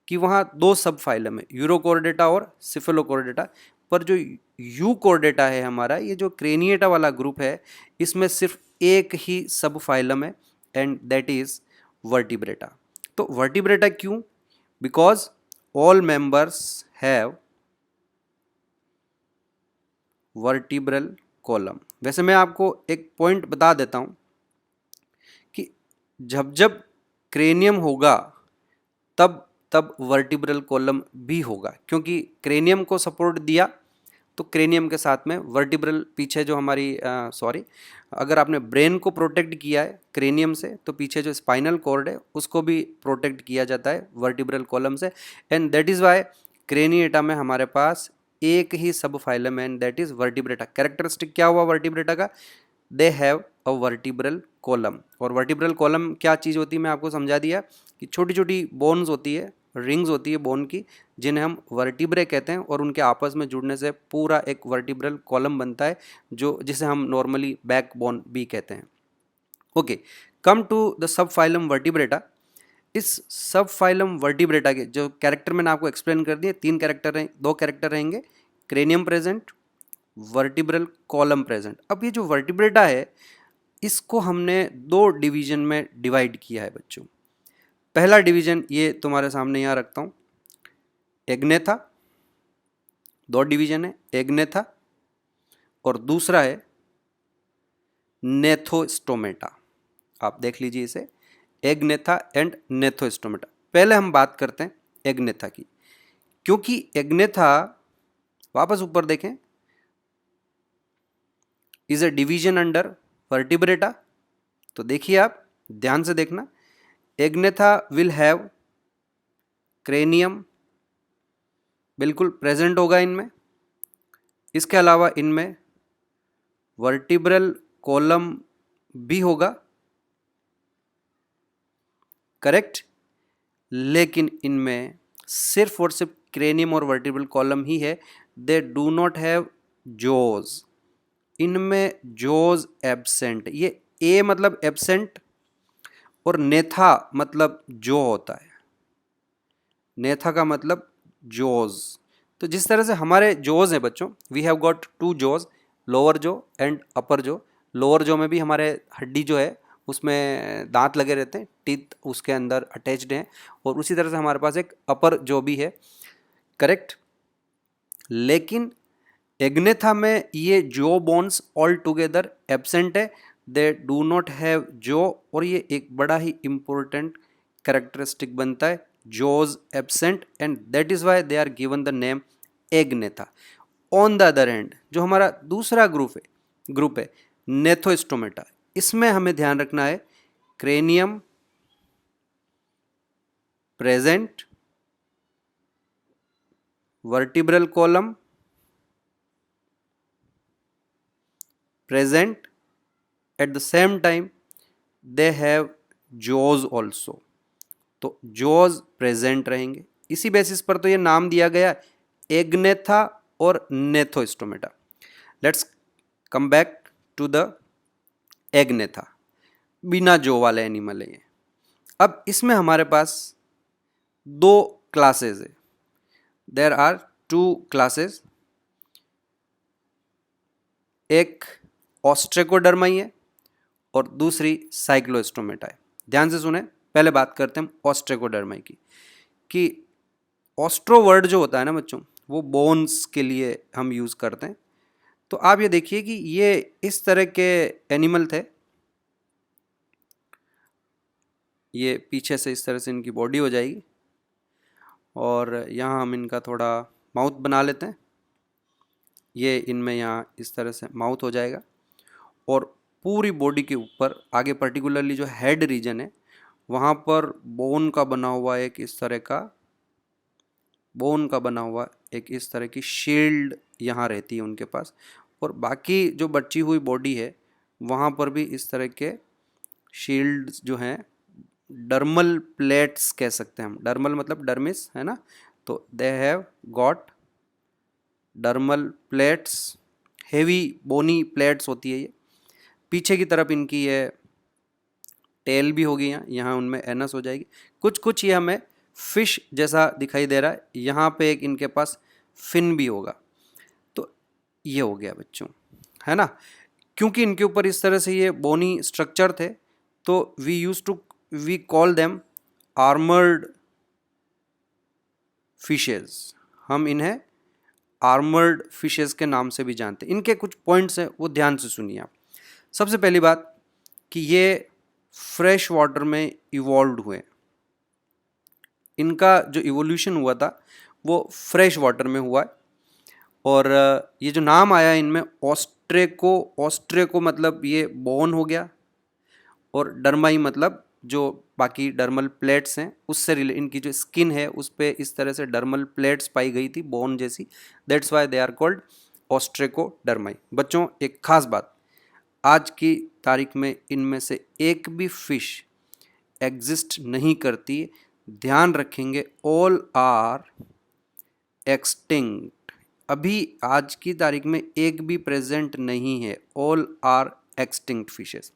कि वहाँ दो सब फाइलम है, यूरोकोर्डेटा और सिफेलोकोर्डेटा, पर जो यूकोर्डेटा है हमारा, ये जो क्रेनिएटा वाला ग्रुप है, इसमें सिर्फ एक ही सब फाइलम है एंड दैट इज वर्टिब्रेटा। तो वर्टिब्रेटा क्यों? Because all members have vertebral column. वैसे मैं आपको एक पॉइंट बता देता हूँ कि जब जब क्रेनियम होगा तब तब वर्टिब्रल कॉलम भी होगा, क्योंकि क्रेनियम को सपोर्ट दिया तो क्रेनियम के साथ में वर्टिब्रल पीछे जो हमारी अगर आपने ब्रेन को प्रोटेक्ट किया है क्रेनियम से, तो पीछे जो स्पाइनल कॉर्ड है उसको भी प्रोटेक्ट किया जाता है वर्टिब्रल कॉलम से। And that is Y craniata में हमारे पास एक ही सब फाइलम है and that is vertebrata. Characteristic क्या हुआ वर्टिब्रेटा का? They have a vertebral column. और वर्टिब्रल कॉलम क्या चीज़ होती है मैं आपको समझा दिया कि छोटी छोटी बोन्स होती है, रिंग्स होती है बोन की, जिन्हें हम वर्टिब्रे कहते हैं, और उनके आपस में जुड़ने से पूरा एक वर्टिब्रल कॉलम बनता है, जो जिसे हम नॉर्मली बैक बोन भी कहते हैं। Okay, come to the sub phylum Vertebrata. इस सब फाइलम वर्टिब्रेटा के जो कैरेक्टर मैंने आपको एक्सप्लेन कर दिए, तीन कैरेक्टर हैं, दो कैरेक्टर रहेंगे, cranium present, vertebral column present. अब ये जो वर्टिब्रेटा है इसको हमने दो डिवीजन में डिवाइड किया है बच्चों। पहला डिवीजन ये तुम्हारे सामने यहाँ रखता हूँ, एग्नेथा। दो डिवीजन है, एग्नेथा और दूसरा है नेथोस्टोमेटा। आप देख लीजिए इसे, एग्नेथा एंड नेथोस्टोमेटा। पहले हम बात करते हैं एग्नेथा की, क्योंकि एग्नेथा, वापस ऊपर देखें, is A division under vertebrata. तो देखिए आप ध्यान से देखना, एग्नेथा विल हैव क्रेनियम बिल्कुल प्रेजेंट होगा इनमें, इसके अलावा इनमें वर्टिब्रल कॉलम भी होगा, करेक्ट। लेकिन इनमें सिर्फ और सिर्फ क्रेनियम और वर्टिब्रल कॉलम ही है, they do not have jaws. इनमें जॉज एब्सेंट। ये ए मतलब एब्सेंट और नेथा मतलब जो होता है, नेथा का मतलब जॉज। तो जिस तरह से हमारे जॉज हैं बच्चों, we have got two jaws, lower jaw and upper jaw. Lower jaw में भी हमारे हड्डी जो है उसमें दांत लगे रहते हैं, टीथ उसके अंदर अटैच्ड हैं, और उसी तरह से हमारे पास एक अपर जॉ भी है, करेक्ट। लेकिन एग्नेथा में ये jaw bones all together absent है, they do not have jaw, और ये एक बड़ा ही इंपॉर्टेंट कैरेक्टरिस्टिक बनता है, jaws absent, and that is why they are given the name Agnatha. On the other hand जो हमारा दूसरा ग्रुप है नेथोस्टोमेटा, इसमें हमें ध्यान रखना है cranium present, vertebral column present, at the same time they have jaws also. तो जॉज प्रेजेंट रहेंगे, इसी बेसिस पर तो ये नाम दिया गया एग्नेथा और Gnathostomata. Let's come back to the Agnatha, बिना जॉ वाले एनिमल है ये। अब इसमें हमारे पास दो क्लासेस है, देयर आर टू क्लासेस, एक ऑस्ट्रेकोडर्माई है और दूसरी साइक्लोस्टोमेटा है। ध्यान से सुने, पहले बात करते हैं हम ऑस्ट्रेकोडर्माई की, कि ऑस्ट्रो वर्ड जो होता है ना बच्चों, वो बोन्स के लिए हम यूज़ करते हैं। तो आप ये देखिए कि ये इस तरह के एनिमल थे, ये पीछे से इस तरह से इनकी बॉडी हो जाएगी, और यहाँ हम इनका थोड़ा माउथ बना लेते हैं, ये इनमें यहाँ इस तरह से माउथ हो जाएगा, और पूरी बॉडी के ऊपर आगे पर्टिकुलरली जो हेड रीजन है वहाँ पर बोन का बना हुआ एक इस तरह का, बोन का बना हुआ एक इस तरह की शील्ड यहाँ रहती है उनके पास, और बाकी जो बची हुई बॉडी है वहाँ पर भी इस तरह के शील्ड जो हैं, डर्मल प्लेट्स कह सकते हैं हम। डर्मल मतलब डर्मिस है ना, तो they have got dermal plates, heavy bony plates होती है ये। पीछे की तरफ इनकी ये टेल भी होगी, यहाँ उनमें एनस हो जाएगी। कुछ कुछ ये हमें फिश जैसा दिखाई दे रहा है, यहाँ पे एक इनके पास फिन भी होगा। तो ये हो गया बच्चों, है ना। क्योंकि इनके ऊपर इस तरह से ये बोनी स्ट्रक्चर थे, तो we call them armoured fishes. हम इन्हें आर्मर्ड फिशेज के नाम से भी जानते हैं। इनके कुछ पॉइंट्स हैं, वो ध्यान से सुनिए आप। सबसे पहली बात कि ये फ्रेश वाटर में इवॉल्व हुए। इनका जो इवोल्यूशन हुआ था वो फ्रेश वाटर में हुआ है। और ये जो नाम आया इनमें ऑस्ट्रेको मतलब ये बोन हो गया, और डर्माई मतलब जो बाकी डर्मल प्लेट्स हैं उससे इनकी जो स्किन है उस पर इस तरह से डर्मल प्लेट्स पाई गई थी बोन जैसी, that's why they are called Ostracodermi. बच्चों एक खास बात, आज की तारीख में इनमें से एक भी फिश एग्जिस्ट नहीं करती, ध्यान रखेंगे, ऑल आर एक्सटिंक्ट। अभी आज की तारीख में एक भी प्रेजेंट नहीं है, ऑल आर एक्सटिंक्ट फिशेस।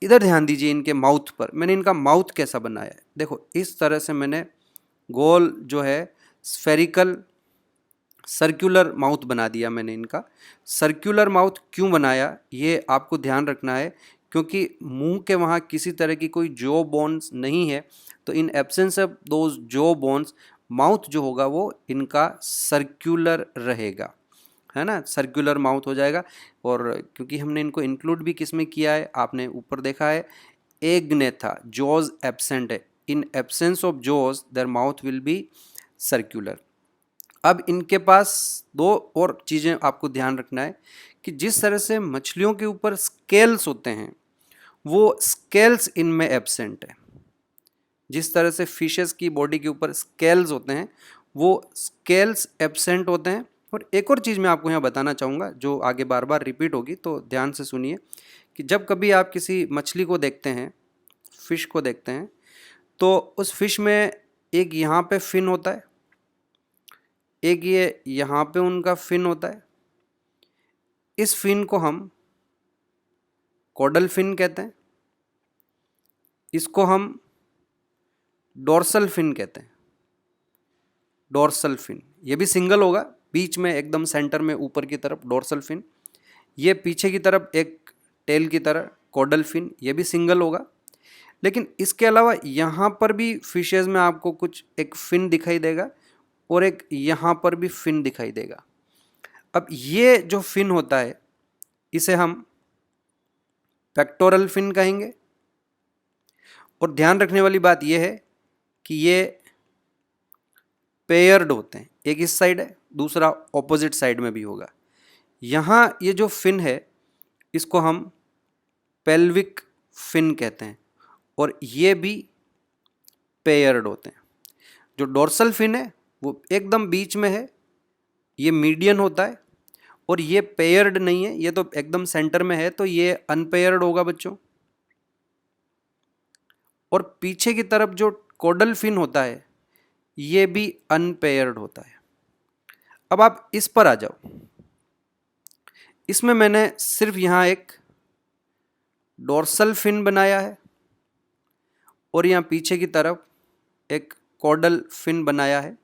इधर ध्यान दीजिए इनके माउथ पर। मैंने इनका माउथ कैसा बनाया है, देखो इस तरह से मैंने गोल जो है स्फेरिकल सर्कुलर माउथ बना दिया मैंने इनका। सर्कुलर माउथ क्यों बनाया ये आपको ध्यान रखना है, क्योंकि मुंह के वहाँ किसी तरह की कोई जॉ बोन्स नहीं है, तो in absence of those jaw bones mouth जो होगा वो इनका सर्कुलर रहेगा, है ना, सर्कुलर माउथ हो जाएगा। और क्योंकि हमने इनको इंक्लूड भी किस में किया है, आपने ऊपर देखा है एग्नेथा, जॉज एब्सेंट है, in absence of jaws their mouth will be circular. अब इनके पास दो और चीज़ें आपको ध्यान रखना है कि जिस तरह से मछलियों के ऊपर स्केल्स होते हैं वो स्केल्स इनमें एब्सेंट है। जिस तरह से फिशेस की बॉडी के ऊपर स्केल्स होते हैं वो स्केल्स एब्सेंट होते हैं। और एक और चीज़ मैं आपको यहाँ बताना चाहूँगा जो आगे बार बार रिपीट होगी, तो ध्यान से सुनिए कि जब कभी आप किसी मछली को देखते हैं, फिश को देखते हैं, तो उस फिश में एक यहाँ पे फिन होता है, एक ये यहाँ पे उनका फिन होता है। इस फिन को हम कॉडल फिन कहते हैं, इसको हम डोर्सल फिन कहते हैं। डोर्सल फिन ये भी सिंगल होगा, बीच में एकदम सेंटर में ऊपर की तरफ डोर्सल फिन, ये पीछे की तरफ एक टेल की तरह कॉडल फिन, ये भी सिंगल होगा। लेकिन इसके अलावा यहाँ पर भी फिशेज में आपको कुछ एक फिन दिखाई देगा और एक यहाँ पर भी फिन दिखाई देगा। अब ये जो फिन होता है इसे हम पेक्टोरल फिन कहेंगे। और ध्यान रखने वाली बात यह है कि ये पेयर्ड होते हैं, एक इस साइड है, दूसरा ऑपोजिट साइड में भी होगा। यहाँ ये जो फिन है इसको हम पेल्विक फिन कहते हैं और ये भी पेयर्ड होते हैं। जो डोर्सल फिन है वो एकदम बीच में है, ये मीडियन होता है, और ये पेयर्ड नहीं है, ये तो एकदम सेंटर में है, तो ये अनपेयर्ड होगा बच्चों। और पीछे की तरफ जो कॉडल फिन होता है ये भी अनपेयर्ड होता है। अब आप इस पर आ जाओ, इसमें मैंने सिर्फ यहाँ एक डोर्सल फिन बनाया है और यहाँ पीछे की तरफ एक कॉडल फिन बनाया है,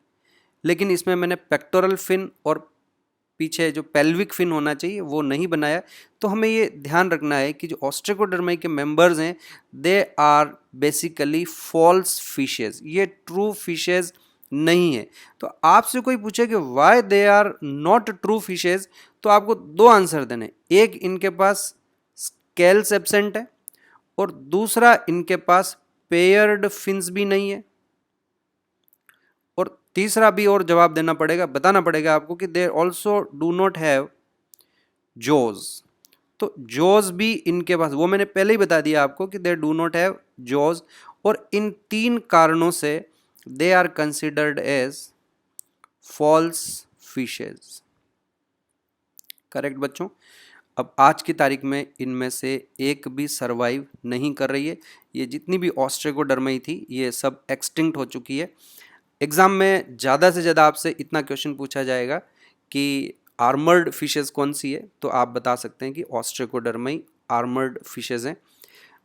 लेकिन इसमें मैंने पेक्टोरल फिन और पीछे जो पेल्विक फिन होना चाहिए वो नहीं बनाया। तो हमें ये ध्यान रखना है कि जो ऑस्ट्रेकोडर्माई के मेंबर्स हैं they are basically false fishes, ये ट्रू फिशेज नहीं है। तो आपसे कोई पूछे कि why they are not true fishes, तो आपको दो आंसर देने, एक इनके पास स्केल्स एब्सेंट है और दूसरा इनके पास पेयर्ड फिन्स भी नहीं है, और तीसरा भी और जवाब देना पड़ेगा, बताना पड़ेगा आपको कि they also do not have jaws. तो जॉज भी इनके पास, वो मैंने पहले ही बता दिया आपको कि they do not have jaws. और इन तीन कारणों से they are considered as false fishes. Correct बच्चों। अब आज की तारीख में इनमें से एक भी सरवाइव नहीं कर रही है। ये जितनी भी ऑस्ट्रेकोडर्माई थी ये सब एक्सटिंक्ट हो चुकी है। एग्ज़ाम में ज़्यादा से ज़्यादा आपसे इतना क्वेश्चन पूछा जाएगा कि आर्मर्ड फिशेज़ कौन सी है, तो आप बता सकते हैं कि ऑस्ट्रेकोडर्माई आर्मर्ड फिशेज़ हैं।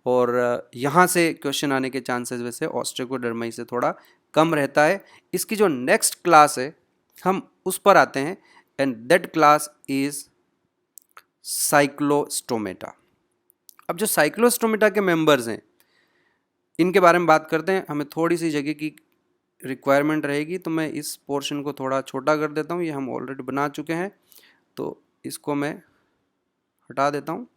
और यहाँ से क्वेश्चन आने के चांसेस वैसे ऑस्ट्रेकोडर्माई से थोड़ा कम रहता है। इसकी जो नेक्स्ट क्लास है हम उस पर आते हैं, and that class is Cyclostomata. अब जो साइक्लोस्टोमेटा के मेंबर्स हैं इनके बारे में बात करते हैं। हमें थोड़ी सी जगह की रिक्वायरमेंट रहेगी, तो मैं इस पोर्शन को थोड़ा छोटा कर देता हूँ। ये हम ऑलरेडी बना चुके हैं, तो इसको मैं हटा देता हूँ।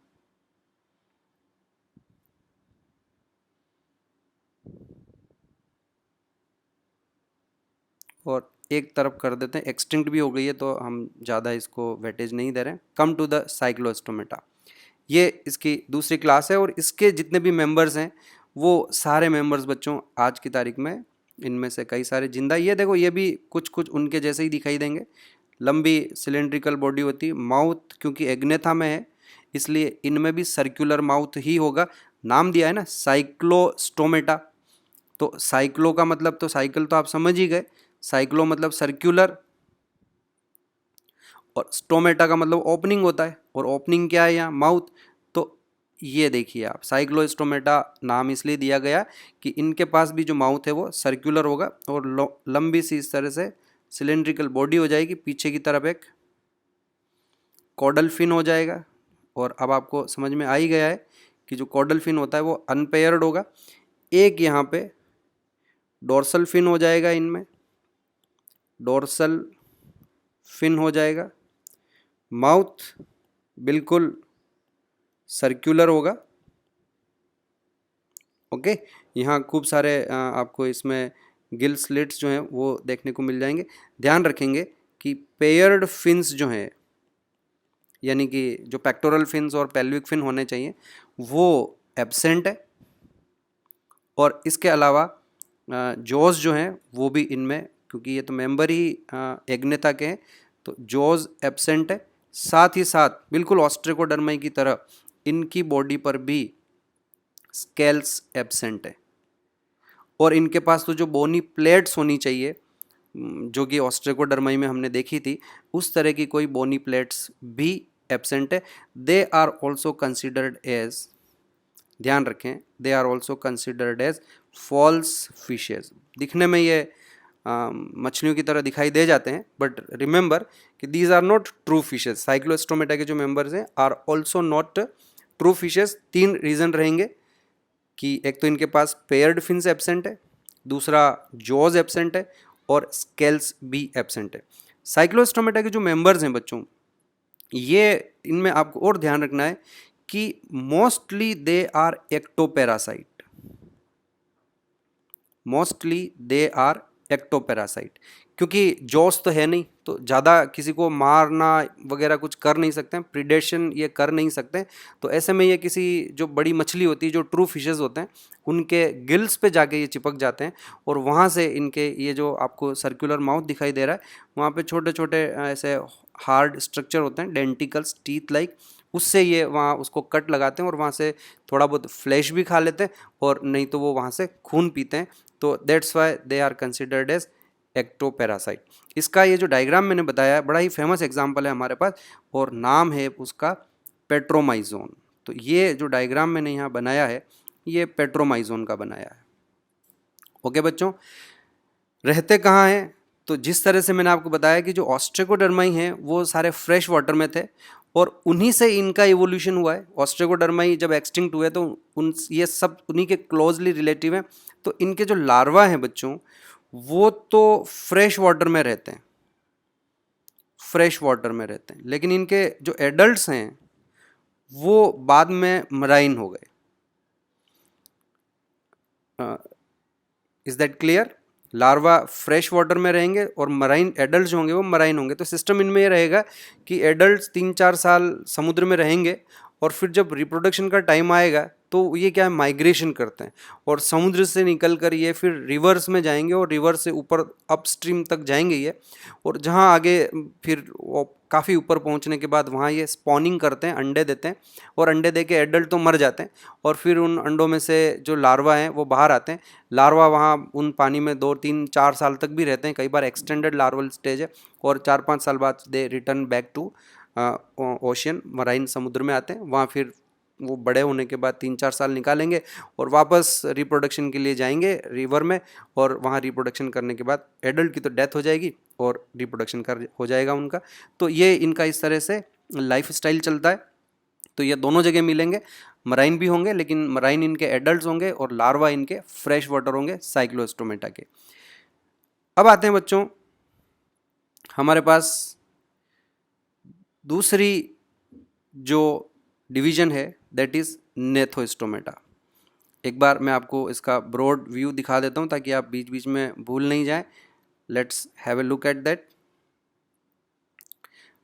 और एक तरफ कर देते हैं, एक्सटिंक्ट भी हो गई है तो हम ज़्यादा इसको वेटेज नहीं दे रहे हैं। कम टू द साइक्लोस्टोमेटा, ये इसकी दूसरी क्लास है और इसके जितने भी मेंबर्स हैं वो सारे मेंबर्स बच्चों आज की तारीख में इनमें से कई सारे जिंदा। ये देखो ये भी कुछ कुछ उनके जैसे ही दिखाई देंगे। लंबी सिलेंड्रिकल बॉडी होती है। माउथ क्योंकि एग्नेथा में है इसलिए इनमें भी सर्कुलर माउथ ही होगा। नाम दिया है ना साइक्लोस्टोमेटा, तो साइक्लो का मतलब तो साइकिल तो आप समझ ही गए, साइक्लो मतलब सर्कुलर, और स्टोमेटा का मतलब ओपनिंग होता है, और ओपनिंग क्या है यहाँ माउथ। तो ये देखिए आप, साइक्लोस्टोमेटा नाम इसलिए दिया गया कि इनके पास भी जो माउथ है वो सर्कुलर होगा और लंबी सी इस तरह से सिलेंड्रिकल बॉडी हो जाएगी। पीछे की तरफ एक कॉडल फिन हो जाएगा। और अब आपको समझ में आ ही गया है कि जो कॉडल फिन होता है वो अनपेयर्ड होगा। एक यहाँ पे डोर्सल फिन हो जाएगा, इनमें डोर्सल फिन हो जाएगा। माउथ बिल्कुल सर्कुलर होगा। ओके, यहाँ खूब सारे आपको इसमें गिल स्लिट्स जो हैं वो देखने को मिल जाएंगे। ध्यान रखेंगे कि पेयर्ड फिन्स जो हैं, यानी कि जो पेक्टोरल फिन्स और पेल्विक फिन होने चाहिए वो एब्सेंट है। और इसके अलावा जॉज जो हैं वो भी इनमें, क्योंकि ये तो मेंबर ही एग्नेथा के हैं, तो जॉज एब्सेंट है। साथ ही साथ बिल्कुल ऑस्ट्रेकोडर्माई की तरह इनकी बॉडी पर भी स्केल्स एब्सेंट है। और इनके पास तो जो बोनी प्लेट्स होनी चाहिए जो कि ऑस्ट्रेकोडर्माई में हमने देखी थी, उस तरह की कोई बोनी प्लेट्स भी एब्सेंट है। They are also considered as, ध्यान रखें, they are also considered as false fishes. दिखने में ये मछलियों की तरह दिखाई दे जाते हैं, बट रिमेंबर कि these are not true fishes. Cyclostomata के जो मेंबर्स हैं are also not true fishes. 3 reason रहेंगे कि एक तो इनके पास पेयर्ड फिन्स एब्सेंट है, दूसरा जॉज एब्सेंट है, और स्केल्स भी एब्सेंट है। साइक्लोस्टोमेटा के जो मेंबर्स हैं बच्चों, ये इनमें आपको और ध्यान रखना है कि mostly they are ectoparasite, mostly they are ectoparasite, क्योंकि जॉस तो है नहीं तो ज़्यादा किसी को मारना वगैरह कुछ कर नहीं सकते हैं, प्रिडेशन ये कर नहीं सकते। तो ऐसे में ये किसी जो बड़ी मछली होती है, जो ट्रू फिशेज होते हैं, उनके गिल्स पे जाके ये चिपक जाते हैं और वहाँ से इनके ये जो आपको सर्कुलर माउथ दिखाई दे रहा है वहाँ पे छोटे छोटे ऐसे हार्ड स्ट्रक्चर होते हैं, डेंटिकल्स, टीथ लाइक, उससे ये वहाँ उसको कट लगाते हैं और वहाँ से थोड़ा बहुत फ्लैश भी खा लेते हैं, और नहीं तो वो वहाँ से खून पीते हैं। तो that's why they are considered as ectoparasite. इसका ये जो डायग्राम मैंने बताया है बड़ा ही फेमस एग्जाम्पल है हमारे पास, और नाम है उसका पेट्रोमाइजोन। तो ये जो डायग्राम मैंने यहाँ बनाया है ये पेट्रोमाइजोन का बनाया है। ओके बच्चों, रहते कहाँ हैं? तो जिस तरह से मैंने आपको बताया कि जो ऑस्ट्रेकोडर्माई हैं वो सारे फ्रेश वाटर में थे और उन्हीं से इनका इवोल्यूशन हुआ है। ऑस्ट्रेकोडर्माई जब एक्सटिंक्ट हुए तो ये सब उन्हीं के क्लोजली रिलेटिव हैं। तो इनके जो लार्वा हैं बच्चों वो तो फ्रेश वाटर में रहते हैं, फ्रेश वाटर में रहते हैं, लेकिन इनके जो एडल्ट्स हैं वो बाद में मराइन हो गए। Is that clear? Larva fresh water में रहेंगे और मराइन एडल्ट जो होंगे वो मराइन होंगे। तो सिस्टम इनमें ये रहेगा कि एडल्ट 3-4 साल समुद्र में रहेंगे और फिर जब रिप्रोडक्शन का टाइम आएगा तो ये क्या है, माइग्रेशन करते हैं और समुद्र से निकल कर ये फिर रिवर्स में जाएंगे और रिवर से ऊपर अपस्ट्रीम तक जाएंगे ये, और जहाँ आगे फिर वो काफ़ी ऊपर पहुँचने के बाद वहाँ ये स्पॉनिंग करते हैं, अंडे देते हैं, और अंडे दे के एडल्ट तो मर जाते हैं और फिर उन अंडों में से जो लार्वा हैं वो बाहर आते हैं। लार्वा वहाँ उन पानी में 2 3 4 साल तक भी रहते हैं, कई बार एक्सटेंडेड लार्वल स्टेज है, और 4 5 साल बाद they return back to ocean, marine समुद्र में आते हैं। वहाँ फिर वो बड़े होने के बाद 3 4 साल निकालेंगे और वापस रिप्रोडक्शन के लिए जाएंगे रिवर में, और वहाँ रिप्रोडक्शन करने के बाद एडल्ट की तो डेथ हो जाएगी और रिप्रोडक्शन कर हो जाएगा उनका। तो ये इनका इस तरह से लाइफ स्टाइल चलता है। तो ये दोनों जगह मिलेंगे, मराइन भी होंगे लेकिन मराइन इनके एडल्ट होंगे और लार्वा इनके फ्रेश वाटर होंगे साइक्लोस्टोमेटा के। अब आते हैं बच्चों हमारे पास दूसरी जो डिवीजन है, दैट इज़ नेथोस्टोमेटा। एक बार मैं आपको इसका ब्रॉड व्यू दिखा देता हूँ ताकि आप बीच बीच में भूल नहीं जाएं। Let's have a look at that.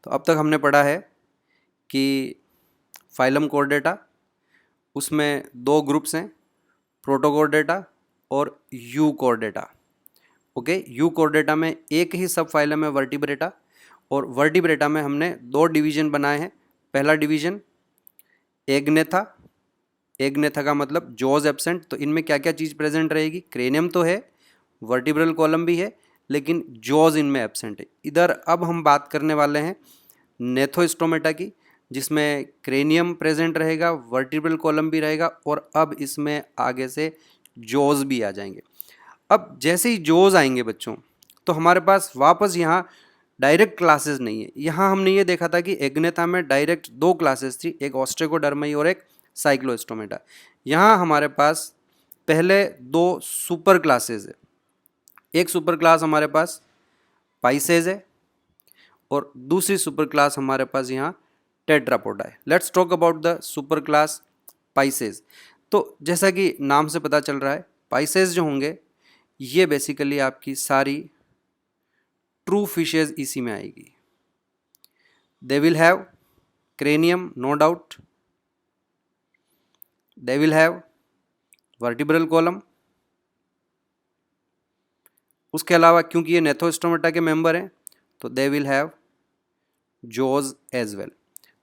तो अब तक हमने पढ़ा है कि फाइलम कॉर्डेटा, उसमें 2 ग्रुप्स हैं, प्रोटोकॉर्डेटा और यूकॉर्डेटा। ओके, यूकॉर्डेटा में एक ही सब फाइलम है वर्टिब्रेटा, और वर्टिब्रेटा में हमने 2 डिवीजन बनाए हैं। पहला डिवीजन एग्नेथा, एग्नेथा का मतलब जॉज एब्सेंट। तो इनमें क्या क्या चीज़ प्रेजेंट रहेगी, क्रेनियम तो है, वर्टिब्रल कॉलम भी है, लेकिन जॉज इनमें एब्सेंट है। इधर अब हम बात करने वाले हैं नेथोस्टोमेटा की, जिसमें क्रेनियम प्रेजेंट रहेगा, वर्टिब्रल कॉलम भी रहेगा, और अब इसमें आगे से जॉज भी आ जाएंगे। अब जैसे ही जॉज आएंगे बच्चों, तो हमारे पास वापस यहाँ डायरेक्ट क्लासेस नहीं है। यहाँ हमने ये देखा था कि एग्नेथा में डायरेक्ट 2 क्लासेस थी, एक ऑस्ट्रेकोडर्माई और एक साइक्लोस्टोमेटा। यहाँ हमारे पास पहले 2 सुपर क्लासेस है। एक सुपर क्लास हमारे पास पाइसेज है और दूसरी सुपर क्लास हमारे पास यहाँ टेट्रापोडा है। Let's talk about the super class Pisces. तो जैसा कि नाम से पता चल रहा है, पाइसेज जो होंगे ये बेसिकली आपकी सारी ट्रू फिशेज इसी में आएगी। They will have cranium, no doubt, they will have vertebral column. उसके अलावा क्योंकि ये नेथोस्टोमेटा के मेंबर हैं तो they will have jaws as well.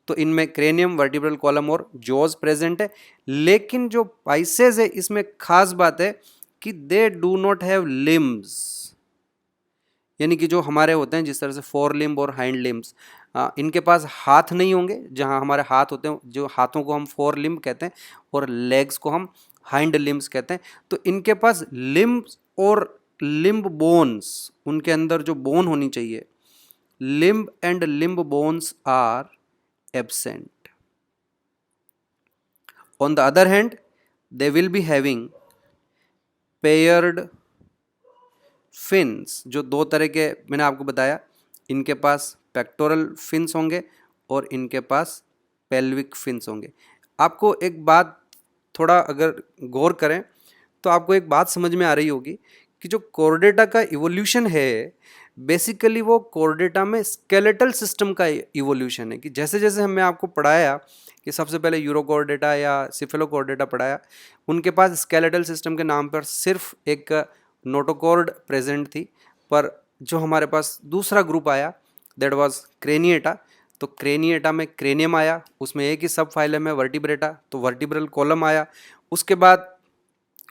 तो इनमें क्रेनियम, वर्टिब्रल कॉलम और जॉज प्रेजेंट है। लेकिन जो पाइसेज है इसमें खास बात है कि they do not have limbs, यानी कि जो हमारे होते हैं जिस तरह से 4 लिम्ब और हाइंड लिम्स, इनके पास हाथ नहीं होंगे। जहां हमारे हाथ होते हैं, जो हाथों को हम 4 लिम्ब कहते हैं और लेग्स को हम हाइंड लिम्स कहते हैं। तो इनके पास लिम्ब्स और लिम्ब बोन्स, उनके अंदर जो बोन होनी चाहिए, limb and limb bones are absent. On the other hand they will be having paired fins. जो 2 तरह के मैंने आपको बताया, इनके पास पेक्टोरल फिन्स होंगे और इनके पास पेल्विक फिन्स होंगे। आपको एक बात थोड़ा अगर गौर करें तो आपको एक बात समझ में आ रही होगी कि जो कॉर्डेटा का इवोल्यूशन है बेसिकली वो कॉर्डेटा में स्केलेटल सिस्टम का इवोल्यूशन है। कि जैसे जैसे हमने आपको पढ़ाया कि सबसे पहले यूरोकॉर्डेटा या सिफेलोकॉर्डेटा पढ़ाया, उनके पास स्केलेटल सिस्टम के नाम पर सिर्फ एक नोटोकॉर्ड प्रेजेंट थी, पर जो हमारे पास दूसरा ग्रुप आया दैट वाज क्रेनिएटा। तो क्रेनिएटा में क्रेनियम आया, उसमें एक ही सब फाइलम है वर्टिब्रेटा, तो वर्टिब्रल कॉलम आया। उसके बाद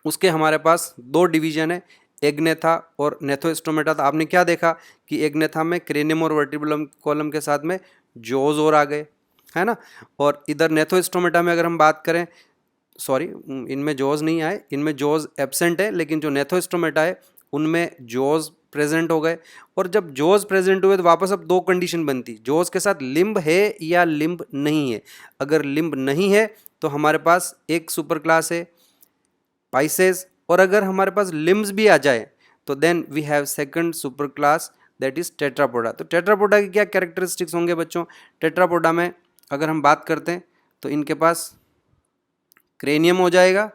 उसके हमारे पास 2 डिवीजन है, एग्नेथा और नेथोस्टोमेटा। तो आपने क्या देखा कि एग्नेथा में क्रेनियम और वर्टिब्रल कॉलम के साथ में जॉज और आ गए, है ना। और इधर नेथोस्टोमेटा में अगर हम बात करें, सॉरी इनमें जॉज नहीं आए, इनमें जॉज एब्सेंट है, लेकिन जो नेथोस्टोमेटा है उनमें जॉज प्रेजेंट हो गए। और जब जॉज प्रेजेंट हुए तो वापस अब 2 कंडीशन बनती, जॉज के साथ लिम्ब है या लिम्ब नहीं है। अगर लिम्ब नहीं है तो हमारे पास एक सुपर क्लास है पाइसेज, और अगर हमारे पास लिम्ब्स भी आ जाए तो then we have second super class that is tetrapoda. तो टेट्रापोडा के क्या कैरेक्टरिस्टिक्स होंगे बच्चों, टेट्रापोडा में अगर हम बात करते हैं तो इनके पास क्रेनियम हो जाएगा,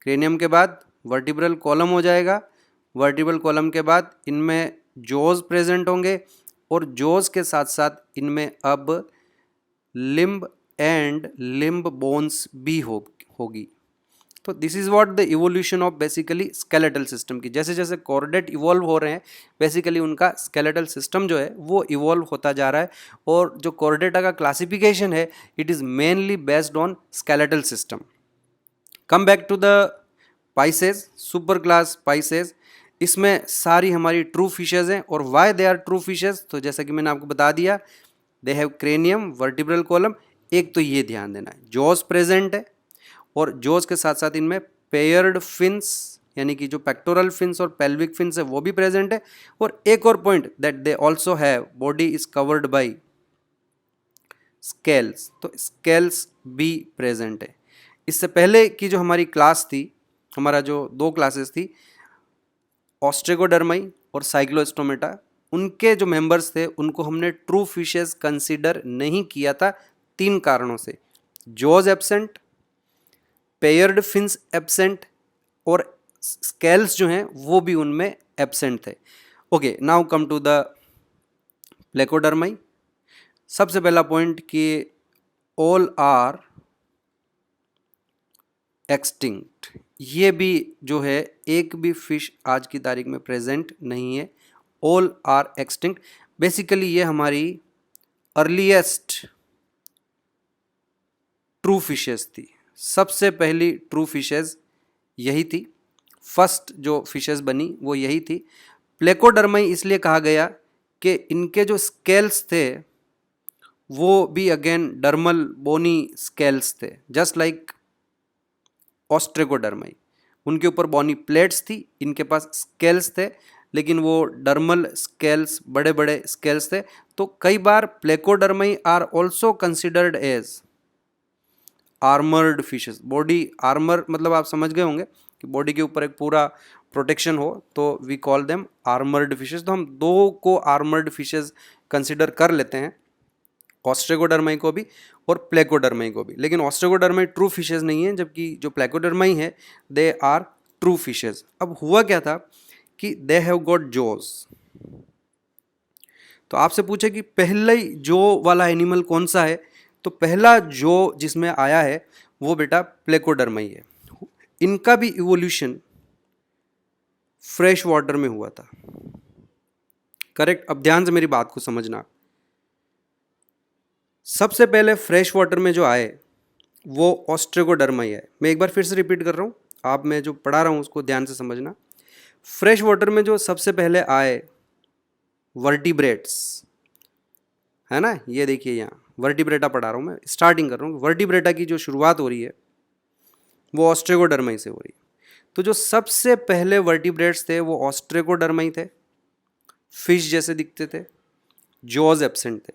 क्रेनियम के बाद वर्टिब्रल कॉलम हो जाएगा, वर्टिब्रल कॉलम के बाद इनमें जॉज प्रेजेंट होंगे, और जॉज के साथ साथ इनमें अब लिम्ब एंड लिम्ब बोन्स भी होगी। तो this is what the evolution of basically skeletal system की। जैसे जैसे कॉर्डेट इवॉल्व हो रहे हैं बेसिकली उनका स्केलेटल सिस्टम जो है वो इवॉल्व होता जा रहा है। और जो कॉर्डेटा का क्लासिफिकेशन है it is mainly based on skeletal system. Come back to the pisces, super class pisces, इसमें सारी हमारी ट्रू फिशेज हैं। और why they are true fishes, तो जैसा कि मैंने आपको बता दिया, they have cranium, vertebral column. एक तो ये ध्यान देना है जॉज प्रेजेंट है, और जॉज के साथ साथ इनमें पेयर्ड फिन्स यानी कि जो पेक्टोरल फिन्स और पेल्विक फिन्स है वो भी प्रेजेंट है। और एक और point that they also have body is covered by scales, तो स्केल्स भी प्रेजेंट है। इससे पहले की जो हमारी क्लास थी, हमारा जो दो क्लासेस थी, ऑस्ट्रेगोडर्माई और साइक्लोस्टोमेटा, उनके जो मेंबर्स थे उनको हमने ट्रू फिशेस कंसीडर नहीं किया था 3 कारणों से। Jaws absent, paired fins absent, और स्केल्स जो हैं वो भी उनमें एब्सेंट थे। Okay, now come to the Placodermi. सबसे पहला पॉइंट कि ऑल आर एक्सटिंक्ट, ये भी जो है एक भी फिश आज की तारीख में प्रेजेंट नहीं है। ऑल आर एक्सटिंक्ट, बेसिकली ये हमारी अर्लीस्ट ट्रू फिशेस थी। सबसे पहली ट्रू फिशेस यही थी, फर्स्ट जो फिशेस बनी वो यही थी। प्लेकोडर्माई इसलिए कहा गया कि इनके जो स्केल्स थे वो भी अगेन डर्मल बोनी स्केल्स थे, जस्ट लाइक ऑस्ट्रेकोडर्माई। उनके ऊपर बोनी प्लेट्स थी, इनके पास स्केल्स थे, लेकिन वो डर्मल स्केल्स, बड़े बड़े स्केल्स थे। तो कई बार Placodermi are also considered as armoured fishes. Body armour मतलब आप समझ गए होंगे कि बॉडी के ऊपर एक पूरा प्रोटेक्शन हो, तो we call them armoured fishes. तो हम दो को आर्मर्ड फिशेस कंसिडर कर लेते हैं, ऑस्ट्रेगोडर्माई को भी और प्लेकोडर्माई को भी। लेकिन ऑस्ट्रेगोडर्माई ट्रू फिशेस नहीं है, जबकि जो प्लेकोडर्माई है दे आर ट्रू फिशेस। अब हुआ क्या था कि दे हैव गॉट जॉज। तो आपसे पूछे कि पहले ही जो वाला एनिमल कौन सा है, तो पहला जो जिसमें आया है वो बेटा प्लेकोडर्माई है। इनका भी इवोल्यूशन फ्रेश वाटर में हुआ था, करेक्ट। अब ध्यान से मेरी बात को समझना। सबसे पहले फ्रेश वाटर में जो आए वो ऑस्ट्रेगोडर्माई है। मैं एक बार फिर से रिपीट कर रहा हूँ, आप मैं जो पढ़ा रहा हूँ उसको ध्यान से समझना। फ्रेश वाटर में जो सबसे पहले आए वर्टिब्रेट्स, है ना, ये देखिए यहाँ वर्टिब्रेटा पढ़ा रहा हूँ मैं, स्टार्टिंग कर रहा हूँ। वर्टिब्रेटा की जो शुरुआत हो रही है वो ऑस्ट्रेगोडर्माई से हो रही है। तो जो सबसे पहले वर्टिब्रेट्स थे वो ऑस्ट्रेगोडर्माई थे, फिश जैसे दिखते थे, जॉज एब्सेंट थे।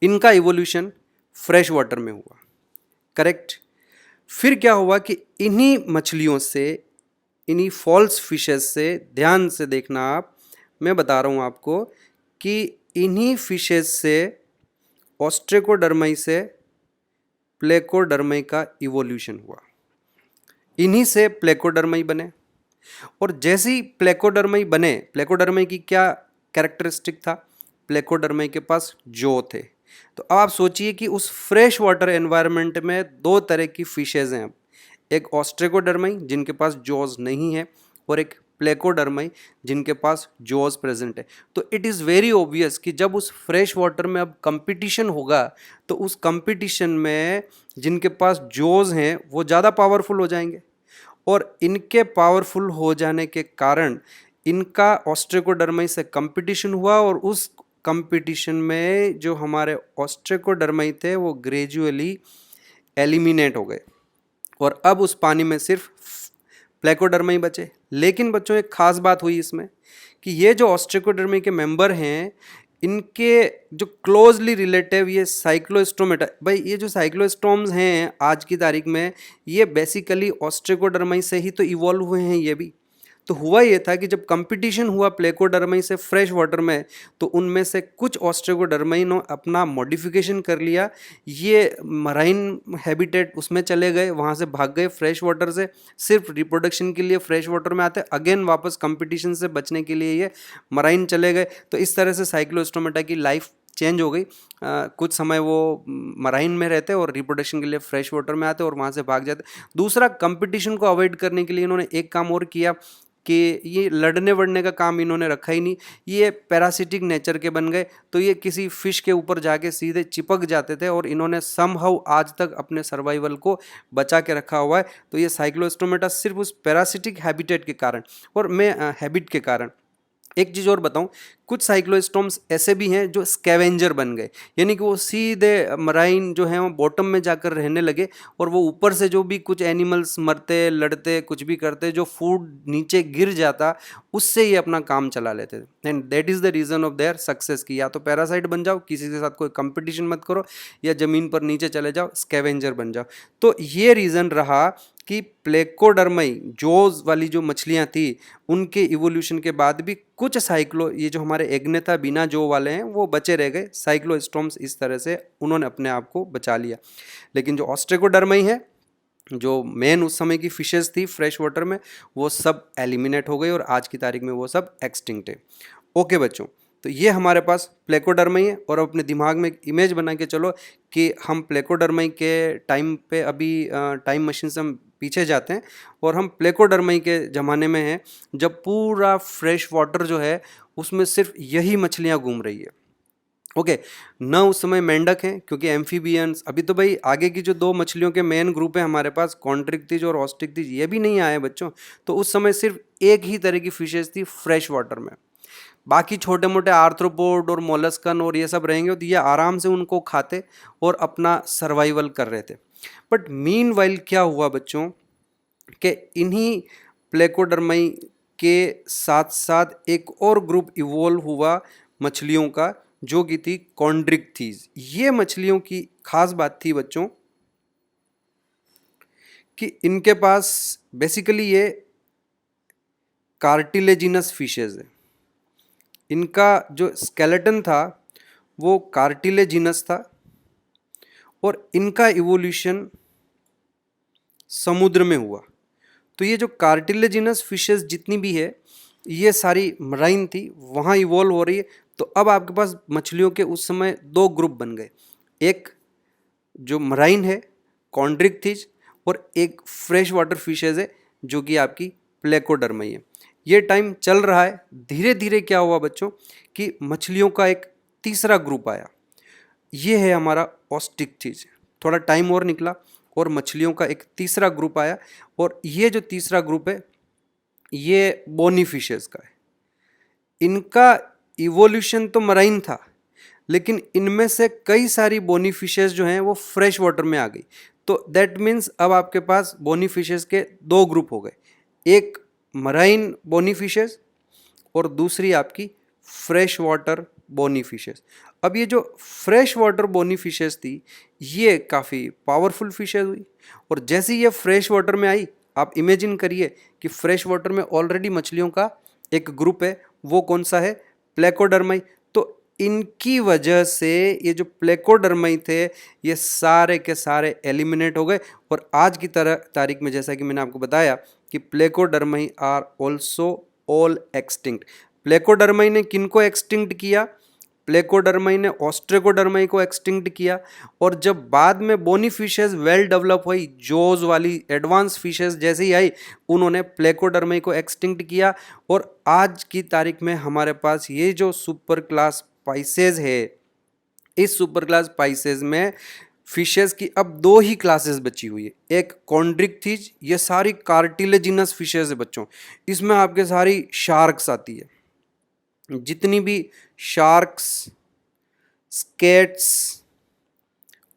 इनका इवोल्यूशन फ्रेश वाटर में हुआ, करेक्ट। फिर क्या हुआ कि इन्हीं मछलियों से, इन्हीं फॉल्स फिशेस से, ध्यान से देखना आप, मैं बता रहा हूँ आपको कि इन्हीं फिशेस से, ऑस्ट्रेकोडर्माई से प्लेकोडर्माई का इवोल्यूशन हुआ। इन्हीं से प्लेकोडर्माई बने। और जैसे ही प्लेकोडर्माई बने, प्लेकोडर्माई की क्या कैरेक्टरिस्टिक था, प्लेकोडर्माई के पास जॉ थे। तो अब आप सोचिए कि उस फ्रेश वाटर एनवायरनमेंट में दो तरह की फिशेज हैं। अब एक ऑस्ट्रेकोडर्माई जिनके पास जॉज नहीं है, और एक प्लेकोडर्माई जिनके पास जॉज प्रेजेंट है। तो इट इज़ वेरी ऑब्वियस कि जब उस फ्रेश वाटर में अब कंपटीशन होगा, तो उस कंपटीशन में जिनके पास जॉज हैं वो ज़्यादा पावरफुल हो जाएंगे, और इनके पावरफुल हो जाने के कारण इनका ऑस्ट्रेकोडर्माई से कंपटीशन हुआ, और उस कंपटीशन में जो हमारे ऑस्ट्रेकोडर्माई थे वो ग्रेजुअली एलिमिनेट हो गए, और अब उस पानी में सिर्फ प्लेकोडर्माई बचे। लेकिन बच्चों एक खास बात हुई इसमें कि ये जो ऑस्ट्रेकोडर्माई के मेंबर हैं, इनके जो क्लोजली रिलेटिव ये साइक्लोस्टोमेटा, भाई ये जो साइक्लोस्टोम्स हैं आज की तारीख में, ये बेसिकली ऑस्ट्रेकोडर्माई से ही तो इवॉल्व हुए हैं ये भी। तो हुआ ये था कि जब कंपटीशन हुआ प्लेकोडर्माई से फ्रेश वाटर में, तो उनमें से कुछ ऑस्ट्रेकोडर्माई ने अपना मॉडिफिकेशन कर लिया, ये मराइन हैबिटेट उसमें चले गए, वहाँ से भाग गए फ्रेश वाटर से, सिर्फ रिप्रोडक्शन के लिए फ्रेश वाटर में आते, अगेन वापस कंपटीशन से बचने के लिए ये मराइन चले गए। तो इस तरह से साइक्लोस्टोमेटा की लाइफ चेंज हो गई। कुछ समय वो मराइन में रहते और रिप्रोडक्शन के लिए फ्रेश वाटर में आते और वहाँ से भाग जाते। दूसरा, कंपटीशन को अवॉइड करने के लिए इन्होंने एक काम और किया कि ये लड़ने वड़ने का काम इन्होंने रखा ही नहीं, ये पैरासिटिक नेचर के बन गए, तो ये किसी फिश के ऊपर जाके सीधे चिपक जाते थे और इन्होंने समहाउ आज तक अपने सर्वाइवल को बचा के रखा हुआ है। तो ये साइक्लोस्टोमेटा सिर्फ उस पैरासिटिक हैबिटेट के कारण और मैं हैबिट के कारण। एक चीज़ और बताऊं, कुछ साइक्लोस्टोम्स ऐसे भी हैं जो स्कैवेंजर बन गए, यानी कि वो सीधे मराइन जो है वो बॉटम में जाकर रहने लगे और वो ऊपर से जो भी कुछ एनिमल्स मरते लड़ते कुछ भी करते, जो फूड नीचे गिर जाता उससे ये अपना काम चला लेते थे। And that is the reason of their success की या तो पैरासाइट बन जाओ, किसी के साथ कोई कंपटीशन मत करो, या ज़मीन पर नीचे चले जाओ, स्कैवेंजर बन जाओ। तो ये रीज़न रहा कि प्लेकोडर्माई जोज वाली जो मछलियाँ थी उनके इवोल्यूशन के बाद भी कुछ साइक्लो, ये जो हमारे एग्नेथा बिना जो वाले हैं वो बचे रह गए। साइक्लोस्टोम्स इस तरह से उन्होंने अपने आप को बचा लिया। लेकिन जो ऑस्ट्रेकोडर्माई है, जो मेन उस समय की फिशेस थी फ्रेश वाटर में, वो सब एलिमिनेट हो गई और आज की तारीख में वो सब एक्सटिंक्ट है। ओके बच्चों, तो ये हमारे पास प्लेकोडर्माई है। और अपने दिमाग में एक इमेज बना के चलो कि हम प्लेकोडर्माई के टाइम पे अभी टाइम मशीन से हम पीछे जाते हैं और हम प्लेकोडर्माई के ज़माने में हैं जब पूरा फ्रेश वाटर जो है उसमें सिर्फ यही मछलियाँ घूम रही है। ओके, न उस समय मेंढक हैं क्योंकि एम्फीबियंस, अभी तो भाई आगे की जो दो मछलियों के मेन ग्रुप है हमारे पास, कॉन्ट्रिक्टिज और ऑस्ट्रिक्टिज, ये भी नहीं आए बच्चों। तो उस समय सिर्फ एक ही तरह की फिशेस थी फ्रेश वाटर में, बाकी छोटे मोटे आर्थ्रोपोड और मोलस्कन और ये सब रहेंगे तो ये आराम से उनको खाते और अपना सर्वाइवल कर रहे थे। बट मीनवाइल क्या हुआ बच्चों कि इन्हीं प्लेकोडर्माई के साथ साथ एक और ग्रुप इवॉल्व हुआ मछलियों का, जो कि थी कॉन्ड्रिक्थीज। ये मछलियों की खास बात थी बच्चों कि इनके पास बेसिकली ये कार्टिलेजिनस फिशेज है। इनका जो स्केलेटन था वो कार्टिलेजिनस था और इनका इवोल्यूशन समुद्र में हुआ। तो ये जो कार्टिलेजिनस फिशेस जितनी भी है ये सारी मराइन थी, वहाँ इवॉल्व हो रही है। तो अब आपके पास मछलियों के उस समय दो ग्रुप बन गए, एक जो मराइन है कॉन्ड्रिक्थिज और एक फ्रेश वाटर फिशेज है जो कि आपकी प्लेकोडर्माई है। ये टाइम चल रहा है, धीरे धीरे क्या हुआ बच्चों कि मछलियों का एक तीसरा ग्रुप आया, ये है हमारा ऑस्ट्रिक्थिज। थोड़ा टाइम और निकला और मछलियों का एक तीसरा ग्रुप आया और ये जो तीसरा ग्रुप है ये बोनी फिशेस का है। इनका इवोल्यूशन तो मराइन था लेकिन इनमें से कई सारी बोनी फिशेस जो हैं वो फ्रेश वाटर में आ गई। तो दैट मीन्स अब आपके पास बोनी फिशेस के दो ग्रुप हो गए, एक मराइन बोनी फिशेस और दूसरी आपकी फ्रेश वाटर बोनी फिशेस। अब ये जो फ्रेश वाटर बोनी फिशेस थी ये काफ़ी पावरफुल फिशेस हुई और जैसे ही ये फ्रेश वाटर में आई, आप इमेजिन करिए कि फ्रेश वाटर में ऑलरेडी मछलियों का एक ग्रुप है, वो कौन सा है, प्लेकोडर्माई। तो इनकी वजह से ये जो प्लेकोडर्माई थे ये सारे के सारे एलिमिनेट हो गए और आज की तारीख में जैसा कि मैंने आपको बताया कि प्लेकोडर्माई आर ऑल्सो ऑल एक्सटिंक्ट। प्लेकोडर्माई ने किनको एक्सटिंक्ट किया, प्लेकोडर्माई ने ऑस्ट्रेकोडर्माई को एक्सटिंक्ट किया और जब बाद में बोनी फिशेस वेल डेवलप हुई, जोज वाली एडवांस फिशेस जैसे ही आई, उन्होंने प्लेकोडर्माई को एक्सटिंक्ट किया और आज की तारीख में हमारे पास ये जो सुपर क्लास पाइसेज है, इस सुपर क्लास पाइसेज में फिशेस की अब दो ही क्लासेस बची हुई है, एक कॉन्ड्रिक्थिज, ये सारी कार्टिलेजिनस फिशेस है बच्चों, इसमें आपके सारी शार्क्स आती है, जितनी भी शार्क्स, स्केट्स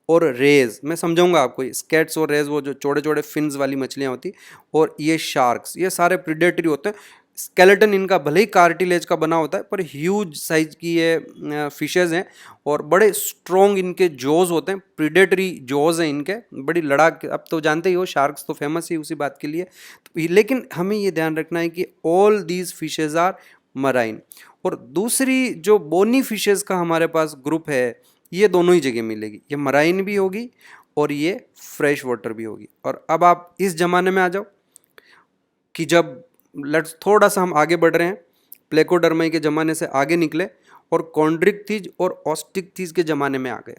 और रेज, मैं समझाऊंगा आपको, स्केट्स और रेज वो जो छोटे छोटे फिन्स वाली मछलियाँ होती, और ये शार्क्स, ये सारे प्रीडेटरी होते हैं। स्केलेटन इनका भले ही कार्टिलेज का बना होता है पर ह्यूज साइज की ये फिशेज हैं और बड़े स्ट्रॉन्ग इनके जॉज होते हैं, प्रीडेटरी जॉज हैं इनके, बड़ी लड़ाक। अब तो जानते ही हो शार्क्स तो फेमस ही उसी बात के लिए। तो लेकिन हमें ये ध्यान रखना है कि all these fishes are marine. और दूसरी जो बोनी फिशेज का हमारे पास ग्रुप है ये दोनों ही जगह मिलेगी, ये मराइन भी होगी और ये फ्रेश वाटर भी होगी। और अब आप इस ज़माने में आ जाओ कि जब थोड़ा सा हम आगे बढ़ रहे हैं, प्लेकोडर्माई के ज़माने से आगे निकले और कॉन्ड्रिक्थिज और ऑस्टिकथिज के ज़माने में आ गए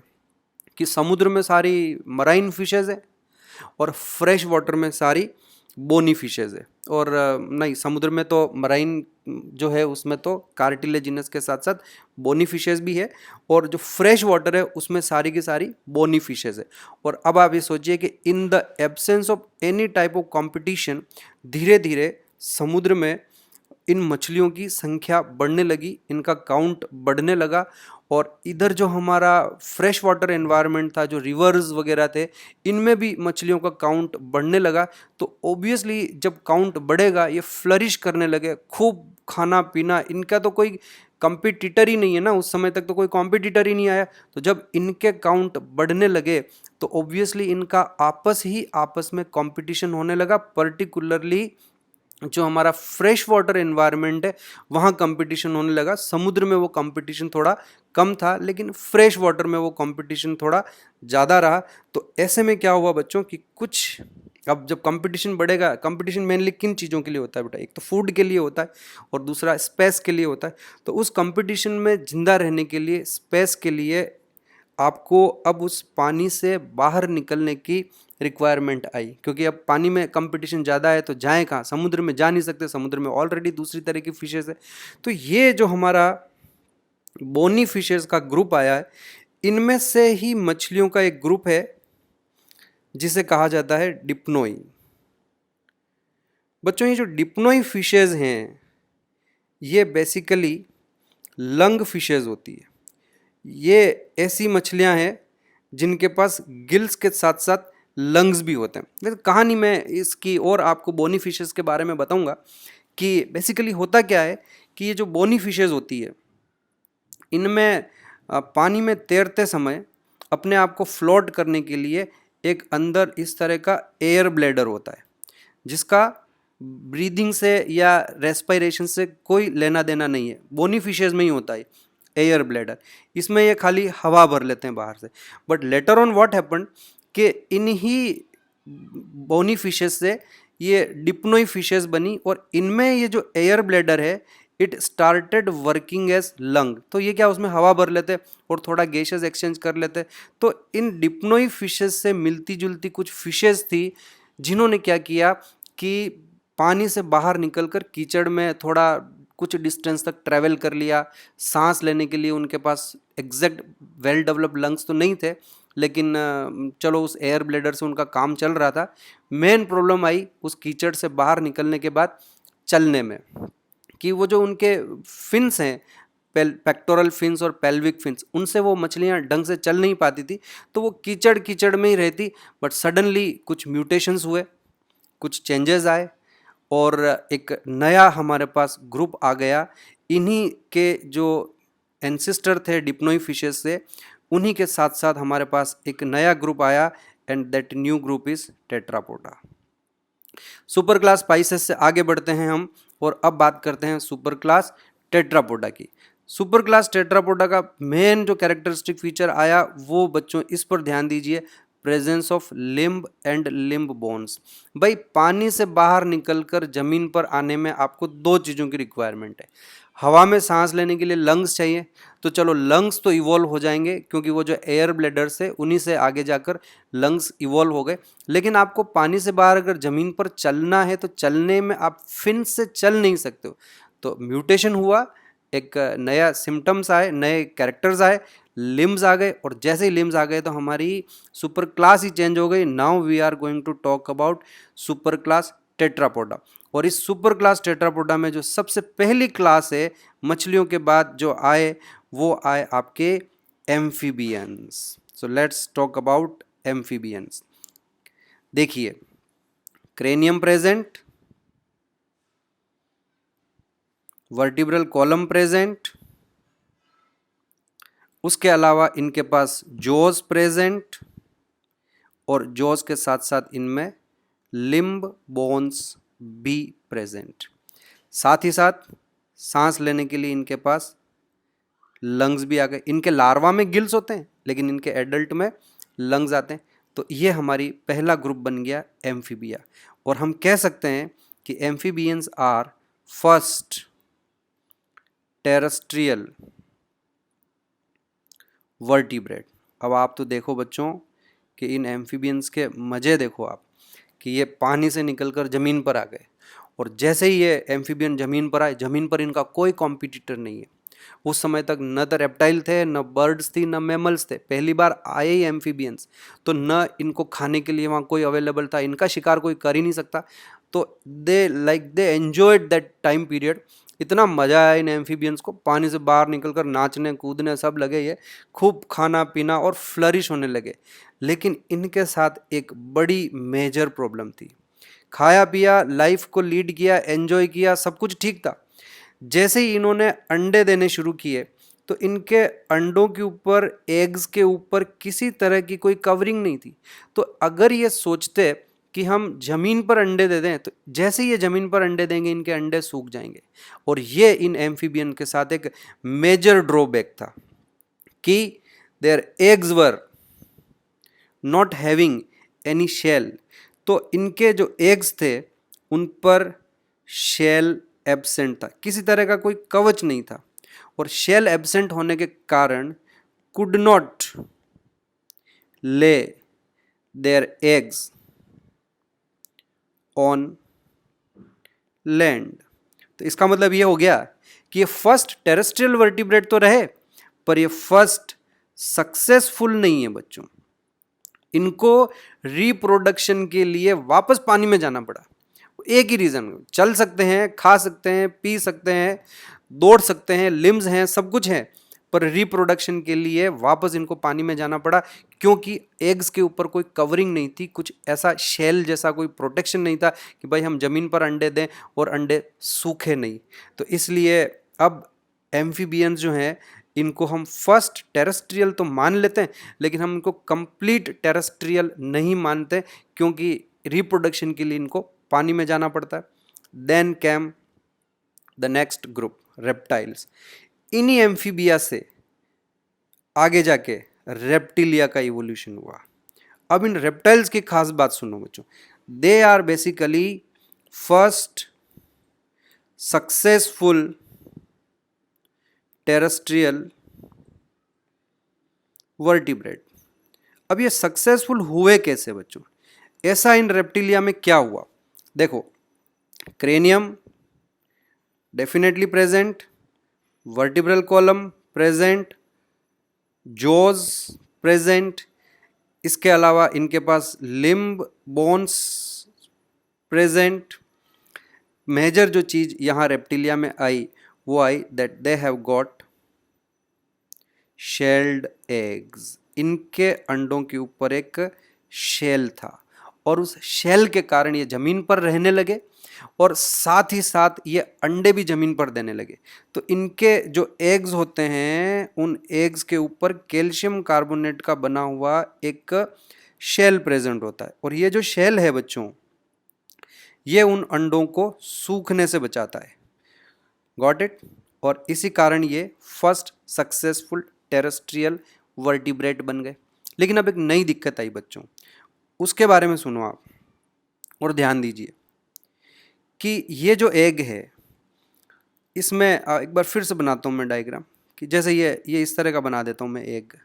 कि समुद्र में सारी मराइन फिशेज़ है और फ्रेश वाटर में सारी बोनी फिशेज़ है। और नहीं, समुद्र में तो मराइन जो है उसमें तो कार्टिलेजिनस के साथ साथ बोनी फिशेज़ भी है, और जो फ्रेश वाटर है उसमें सारी की सारी बोनी फिशेज़ है। और अब आप ये सोचिए कि in the absence of any type of competition धीरे धीरे समुद्र में इन मछलियों की संख्या बढ़ने लगी, इनका काउंट बढ़ने लगा। और इधर जो हमारा फ्रेश वाटर एनवायरनमेंट था, जो रिवर्स वगैरह थे, इनमें भी मछलियों का काउंट बढ़ने लगा। तो ऑब्वियसली जब काउंट बढ़ेगा ये फ्लरिश करने लगे, खूब खाना पीना, इनका तो कोई कंपिटिटर ही नहीं है ना, उस समय तक तो कोई कॉम्पिटिटर ही नहीं आया। तो जब इनके काउंट बढ़ने लगे तो ऑब्वियसली इनका आपस में कंपटीशन होने लगा, पर्टिकुलरली जो हमारा फ्रेश वाटर एनवायरनमेंट है वहाँ कंपटीशन होने लगा। समुद्र में वो कंपटीशन थोड़ा कम था, लेकिन फ्रेश वाटर में वो कंपटीशन थोड़ा ज़्यादा रहा। तो ऐसे में क्या हुआ बच्चों कि कुछ, अब जब कंपटीशन बढ़ेगा, कंपटीशन मेनली किन चीज़ों के लिए होता है बेटा? एक तो फूड के लिए होता है और दूसरा स्पेस के लिए होता है। तो उस कंपटीशन में जिंदा रहने के लिए, स्पेस के लिए आपको अब उस पानी से बाहर निकलने की रिक्वायरमेंट आई, क्योंकि अब पानी में कंपटीशन ज़्यादा है तो जाएं कहाँ? समुद्र में जा नहीं सकते, समुद्र में ऑलरेडी दूसरी तरह की फिशेस है। तो ये जो हमारा बोनी फिशेस का ग्रुप आया है, इनमें से ही मछलियों का एक ग्रुप है जिसे कहा जाता है डिप्नोई। बच्चों ये जो डिप्नोई फिशेज हैं ये बेसिकली लंग फिशेज होती है। ये ऐसी मछलियां हैं जिनके पास गिल्स के साथ साथ लंग्स भी होते हैं। वैसे कहानी मैं इसकी और आपको बोनी फिशेस के बारे में बताऊंगा कि बेसिकली होता क्या है कि ये जो बोनी फिशेस होती है इनमें पानी में तैरते समय अपने आप को फ्लोट करने के लिए एक अंदर इस तरह का एयर ब्लैडर होता है, जिसका ब्रीदिंग से या रेस्पिरेशन से कोई लेना देना नहीं है। बोनी फिशेज में ही होता है एयर ब्लैडर, इसमें ये खाली हवा भर लेते हैं बाहर से। But later on what happen कि इन्हीं बोनी फिशेज से ये डिप्नोई फिशेज बनी, और इनमें ये जो एयर ब्लैडर है it started working as lung. तो ये क्या, उसमें हवा भर लेते और थोड़ा गैसेस एक्सचेंज कर लेते। तो इन डिप्नोई फिशेज से मिलती जुलती कुछ फिशेज थी जिन्होंने क्या किया कि पानी से बाहर निकलकर कीचड़ में थोड़ा कुछ डिस्टेंस तक ट्रैवल कर लिया। सांस लेने के लिए उनके पास एग्जैक्ट वेल डेवलप्ड लंग्स तो नहीं थे, लेकिन चलो उस एयर ब्लैडर से उनका काम चल रहा था। मेन प्रॉब्लम आई उस कीचड़ से बाहर निकलने के बाद चलने में, कि वो जो उनके फिन्स हैं, पेक्टोरल फिन्स और पेल्विक फिन्स, उनसे वो मछलियाँ ढंग से चल नहीं पाती थी। तो वो कीचड़ कीचड़ में ही रहती। बट सडनली कुछ म्यूटेशंस हुए, कुछ चेंजेस आए और एक नया हमारे पास ग्रुप आ गया। इन्हीं के जो एंसेस्टर थे डिप्नोई फिशेस से, उन्हीं के साथ साथ हमारे पास एक नया ग्रुप आया, and that new group is Tetrapoda. Super class spices से आगे बढ़ते हैं हम, और अब बात करते हैं सुपर क्लास टेट्रापोडा की। सुपर क्लास टेट्रापोडा का मेन जो कैरेक्टरिस्टिक फीचर आया वो बच्चों इस पर ध्यान दीजिए, presence of limb and limb bones. भाई पानी से बाहर निकलकर जमीन पर आने में आपको दो चीज़ों की रिक्वायरमेंट है। हवा में सांस लेने के लिए लंग्स चाहिए, तो चलो लंग्स तो इवॉल्व हो जाएंगे क्योंकि वो जो एयर ब्लैडर्स है उन्हीं से आगे जाकर लंग्स इवॉल्व हो गए। लेकिन आपको पानी से बाहर अगर ज़मीन पर चलना है तो चलने में आप फिन से चल नहीं सकते हो। तो म्यूटेशन हुआ, एक नया सिम्टम्स आए, नए कैरेक्टर्स आए, लिम्स आ गए, और जैसे ही लिम्स आ गए तो हमारी सुपर क्लास ही चेंज हो गई। Now we are going to talk about super class tetrapoda. और इस सुपर क्लास टेट्रापोडा में जो सबसे पहली क्लास है मछलियों के बाद जो आए वो आए आपके amphibians. So let's talk about amphibians. देखिए, cranium present, vertebral column present, उसके अलावा इनके पास जॉज प्रेजेंट, और जॉज के साथ साथ इनमें लिम्ब बोन्स भी प्रेजेंट। साथ ही साथ सांस लेने के लिए इनके पास लंग्स भी आ गए। इनके लार्वा में गिल्स होते हैं लेकिन इनके एडल्ट में लंग्स आते हैं। तो ये हमारी पहला ग्रुप बन गया एम्फीबिया। और हम कह सकते हैं कि amphibians are first terrestrial vertebrate. अब आप तो देखो बच्चों कि इन एम्फीबियंस के मज़े देखो आप, कि ये पानी से निकलकर ज़मीन पर आ गए, और जैसे ही ये एम्फीबियन ज़मीन पर आए, ज़मीन पर इनका कोई कॉम्पिटिटर नहीं है। उस समय तक न तो रेप्टाइल थे, न बर्ड्स थी, न मैमल्स थे, पहली बार आए ही एम्फीबियंस, तो न इनको खाने के लिए वहाँ कोई अवेलेबल था, इनका शिकार कोई कर ही नहीं सकता। तो दे एन्जॉयड दैट टाइम पीरियड। इतना मज़ा आया इन एम्फीबियंस को, पानी से बाहर निकलकर नाचने कूदने सब लगे, ये खूब खाना पीना और फ्लरिश होने लगे। लेकिन इनके साथ एक बड़ी मेजर प्रॉब्लम थी। खाया पिया, लाइफ को लीड किया, एंजॉय किया, सब कुछ ठीक था। जैसे ही इन्होंने अंडे देने शुरू किए, तो इनके अंडों के ऊपर, एग्स के ऊपर किसी तरह की कोई कवरिंग नहीं थी। तो अगर ये सोचते कि हम ज़मीन पर अंडे दे दें, तो जैसे ही ये ज़मीन पर अंडे देंगे, इनके अंडे सूख जाएंगे। और ये इन एम्फीबियन के साथ एक मेजर ड्रॉबैक था कि their eggs were not having any shell. तो इनके जो एग्स थे उन पर शेल एब्सेंट था, किसी तरह का कोई कवच नहीं था, और शेल एब्सेंट होने के कारण could not lay their eggs on land. तो इसका मतलब ये हो गया कि ये फर्स्ट टेरेस्ट्रियल वर्टिब्रेट तो रहे, पर ये फर्स्ट सक्सेसफुल नहीं है बच्चों। इनको रिप्रोडक्शन के लिए वापस पानी में जाना पड़ा। एक ही रीज़न, चल सकते हैं, खा सकते हैं, पी सकते हैं, दौड़ सकते हैं, लिम्स हैं, सब कुछ है, पर रिप्रोडक्शन के लिए वापस इनको पानी में जाना पड़ा, क्योंकि एग्स के ऊपर कोई कवरिंग नहीं थी, कुछ ऐसा शेल जैसा कोई प्रोटेक्शन नहीं था कि भाई हम ज़मीन पर अंडे दें और अंडे सूखे नहीं। तो इसलिए अब एम्फीबियंस जो हैं, इनको हम फर्स्ट टेरेस्ट्रियल तो मान लेते हैं, लेकिन हम इनको कंप्लीट टेरेस्ट्रियल नहीं मानते, क्योंकि रिप्रोडक्शन के लिए इनको पानी में जाना पड़ता है। Then came the next group, reptiles. इन्हीं एम्फीबिया से आगे जाके रेप्टिलिया का इवोल्यूशन हुआ। अब इन रेप्टाइल्स की खास बात सुनो बच्चों, they are basically first successful terrestrial vertebrate. अब ये सक्सेसफुल हुए कैसे बच्चों? ऐसा इन रेप्टिलिया में क्या हुआ? देखो, cranium definitely present, vertebral column present, jaws present, इसके अलावा इनके पास लिम्ब बोन्स प्रेजेंट। मेजर जो चीज़ यहाँ रेप्टिलिया में आई वो आई that they have got shelled eggs. इनके अंडों के ऊपर एक शेल था, और उस शेल के कारण ये ज़मीन पर रहने लगे, और साथ ही साथ ये अंडे भी ज़मीन पर देने लगे। तो इनके जो एग्स होते हैं, उन एग्स के ऊपर कैल्शियम कार्बोनेट का बना हुआ एक शेल प्रेजेंट होता है, और ये जो शेल है बच्चों, ये उन अंडों को सूखने से बचाता है। Got it? और इसी कारण ये फर्स्ट सक्सेसफुल टेरेस्ट्रियल वर्टिब्रेट बन गए। लेकिन अब एक नई दिक्कत आई बच्चों, उसके बारे में सुनो आप और ध्यान दीजिए कि ये जो एग है, इसमें एक बार फिर से बनाता हूँ मैं डायग्राम, कि जैसे ये इस तरह का बना देता हूँ मैं एग।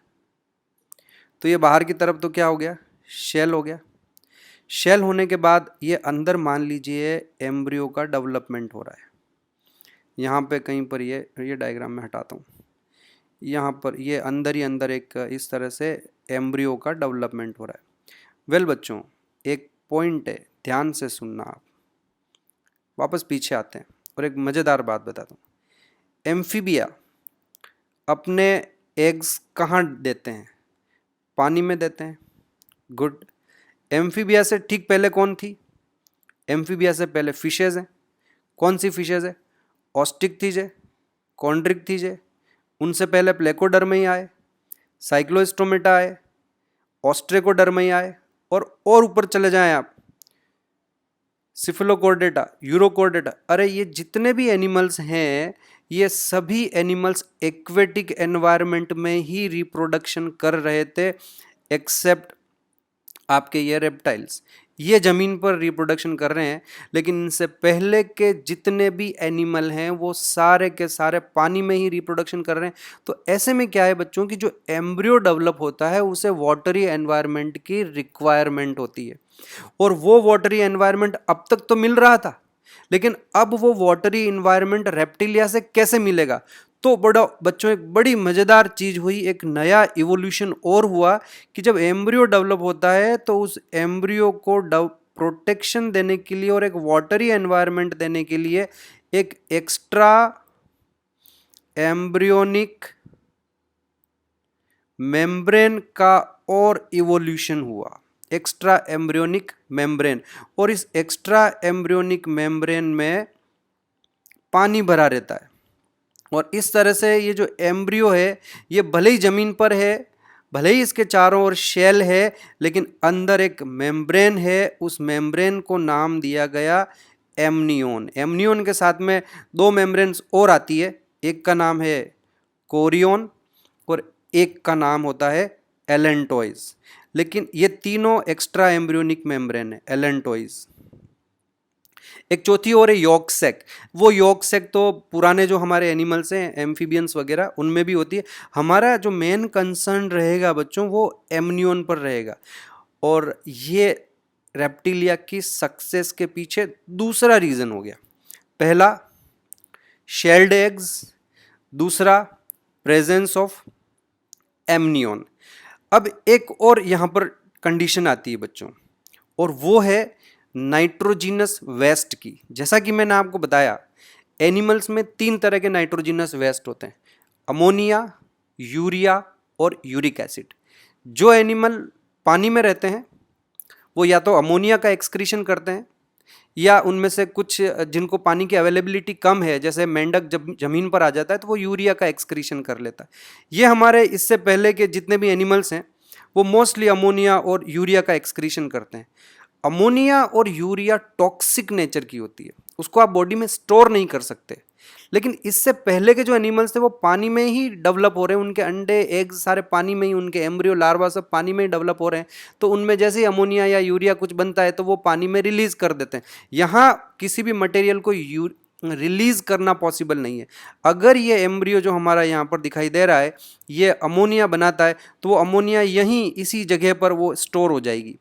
तो ये बाहर की तरफ तो क्या हो गया? शेल हो गया। शेल होने के बाद ये अंदर मान लीजिए एम्ब्रियो का डेवलपमेंट हो रहा है। यहाँ पे कहीं पर ये डायग्राम में हटाता हूँ, यहाँ पर ये अंदर ही अंदर एक इस तरह से एम्ब्रियो का डेवलपमेंट हो रहा है। वेल बच्चों, एक पॉइंट है, ध्यान से सुनना आप। वापस पीछे आते हैं और एक मज़ेदार बात बताता हूँ। एम्फीबिया अपने एग्स कहाँ देते हैं? पानी में देते हैं। गुड। एम्फीबिया से ठीक पहले कौन थी? एम्फीबिया से पहले फिशेज हैं। कौन सी फिशेज है? ऑस्टिक थी जे, कॉन्ड्रिक थी जे, उनसे पहले प्लेकोडर्मी आए, साइक्लोस्टोमेटा आए, ऑस्ट्रेकोडर्मी आए, और ऊपर चले जाएं आप, सिफिलोकॉर्डेटा, यूरोकॉर्डेटा। अरे ये जितने भी एनिमल्स हैं, ये सभी एनिमल्स एक्वेटिक एनवायरनमेंट में ही रिप्रोडक्शन कर रहे थे, एक्सेप्ट आपके ये रेप्टाइल्स। ये ज़मीन पर रिप्रोडक्शन कर रहे हैं, लेकिन इनसे पहले के जितने भी एनिमल हैं वो सारे के सारे पानी में ही रिप्रोडक्शन कर रहे हैं। तो ऐसे में क्या है बच्चों की जो एम्ब्रियो डेवलप होता है उसे वाटरी एनवायरनमेंट की रिक्वायरमेंट होती है, और वो वाटरी एनवायरनमेंट अब तक तो मिल रहा था, लेकिन अब वो वाटरी एनवायरनमेंट रेप्टिलिया से कैसे मिलेगा। तो बड़ा बच्चों एक बड़ी मज़ेदार चीज़ हुई, एक नया इवोल्यूशन और हुआ कि जब एम्ब्रियो डेवलप होता है तो उस एम्ब्रियो को प्रोटेक्शन देने के लिए और एक वाटरी एनवायरनमेंट देने के लिए एक एक्स्ट्रा एम्ब्रियोनिक मेम्ब्रेन का और इवोल्यूशन हुआ, एक्स्ट्रा एम्ब्रियोनिक मेम्ब्रेन। और इस एक्स्ट्रा एम्ब्रियोनिक मेम्ब्रेन में पानी भरा रहता है, और इस तरह से ये जो एम्ब्रियो है ये भले ही ज़मीन पर है, भले ही इसके चारों ओर शेल है, लेकिन अंदर एक मेम्ब्रेन है। उस मेम्ब्रेन को नाम दिया गया एमनियोन। एमनियोन के साथ में दो मेम्ब्रेन्स और आती है, एक का नाम है कोरियोन और एक का नाम होता है एलेंटोइज। लेकिन ये तीनों एक्स्ट्रा एम्ब्रियोनिक मेम्ब्रेन है, एलेंटोइज। एक चौथी और है यॉर्क सैक। वो यॉर्क सैक तो पुराने जो हमारे एनिमल्स हैं, एम्फीबियंस वगैरह, उनमें भी होती है। हमारा जो मेन कंसर्न रहेगा बच्चों वो एमनियोन पर रहेगा। और ये रेप्टिलिया की सक्सेस के पीछे दूसरा रीज़न हो गया। पहला शेल्ड एग्स, दूसरा प्रेजेंस ऑफ एमनियोन। अब एक और यहाँ पर कंडीशन आती है बच्चों, और वो है नाइट्रोजिनस वेस्ट की। जैसा कि मैंने आपको बताया, एनिमल्स में तीन तरह के नाइट्रोजिनस वेस्ट होते हैं, अमोनिया, यूरिया और यूरिक एसिड। जो एनिमल पानी में रहते हैं वो या तो अमोनिया का एक्सक्रीशन करते हैं, या उनमें से कुछ जिनको पानी की अवेलेबिलिटी कम है, जैसे मेंढक जब ज़मीन पर आ जाता है तो वो यूरिया का एक्सक्रीशन कर लेता है। ये हमारे इससे पहले के जितने भी एनिमल्स हैं वो मोस्टली अमोनिया और यूरिया का एक्सक्रीशन करते हैं। अमोनिया और यूरिया टॉक्सिक नेचर की होती है, उसको आप बॉडी में स्टोर नहीं कर सकते। लेकिन इससे पहले के जो एनिमल्स थे वो पानी में ही डेवलप हो रहे हैं, उनके अंडे एग्स सारे पानी में ही, उनके एम्ब्रियो लार्वा सब पानी में ही डेवलप हो रहे हैं। तो उनमें जैसे ही अमोनिया या यूरिया कुछ बनता है तो वो पानी में रिलीज कर देते हैं। यहाँ किसी भी मटेरियल को रिलीज करना पॉसिबल नहीं है। अगर ये एम्ब्रियो जो हमारा यहाँ पर दिखाई दे रहा है ये अमोनिया बनाता है तो वो अमोनिया यहीं इसी जगह पर वो स्टोर हो जाएगी,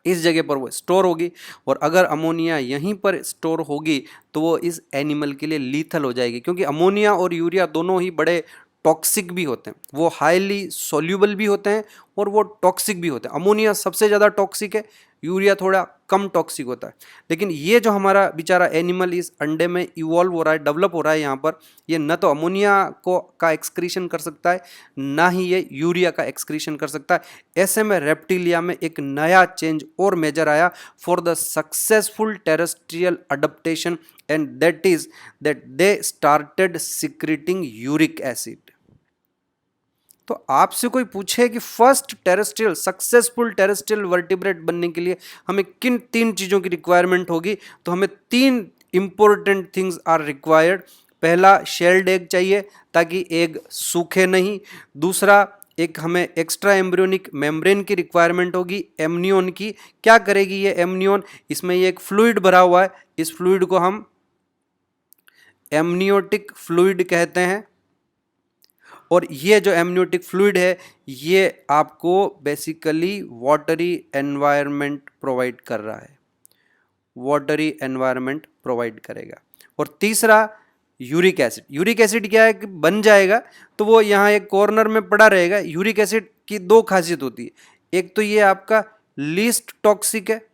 इस जगह पर वो स्टोर होगी। और अगर अमोनिया यहीं पर स्टोर होगी तो वो इस एनिमल के लिए लीथल हो जाएगी, क्योंकि अमोनिया और यूरिया दोनों ही बड़े टॉक्सिक भी होते हैं, वो हाईली सॉल्यूबल भी होते हैं और वो टॉक्सिक भी होते हैं। अमोनिया सबसे ज़्यादा टॉक्सिक है, यूरिया थोड़ा कम टॉक्सिक होता है। लेकिन ये जो हमारा बेचारा एनिमल इस अंडे में इवॉल्व हो रहा है, डेवलप हो रहा है यहाँ पर, ये न तो अमोनिया को का एक्सक्रीशन कर सकता है, ना ही ये यूरिया का एक्सक्रीशन कर सकता है। ऐसे में रेप्टिलिया में एक नया चेंज और मेजर आया for the successful terrestrial adaptation, and that is that they started secreting uric acid. तो आपसे कोई पूछे कि first terrestrial successful terrestrial vertebrate बनने के लिए हमें किन तीन चीज़ों की रिक्वायरमेंट होगी, तो हमें तीन इंपॉर्टेंट थिंग्स आर रिक्वायर्ड। पहला, शेल्ड एग चाहिए ताकि एग सूखे नहीं। दूसरा, एक हमें एक्स्ट्रा एम्ब्रियोनिक मेम्ब्रेन की रिक्वायरमेंट होगी, एमनियोन की। क्या करेगी ये एमनियोन? इसमें ये एक फ्लूइड भरा हुआ है, इस फ्लूइड को हम एमनियोटिक फ्लूइड कहते हैं। और ये जो एमनियोटिक फ्लूइड है ये आपको बेसिकली वाटरी एनवायरनमेंट प्रोवाइड कर रहा है, वाटरी एनवायरनमेंट प्रोवाइड करेगा। और तीसरा, यूरिक एसिड। यूरिक एसिड क्या है कि बन जाएगा तो वो यहाँ एक कॉर्नर में पड़ा रहेगा। यूरिक एसिड की दो खासियत होती है, एक तो ये आपका लीस्ट टॉक्सिक है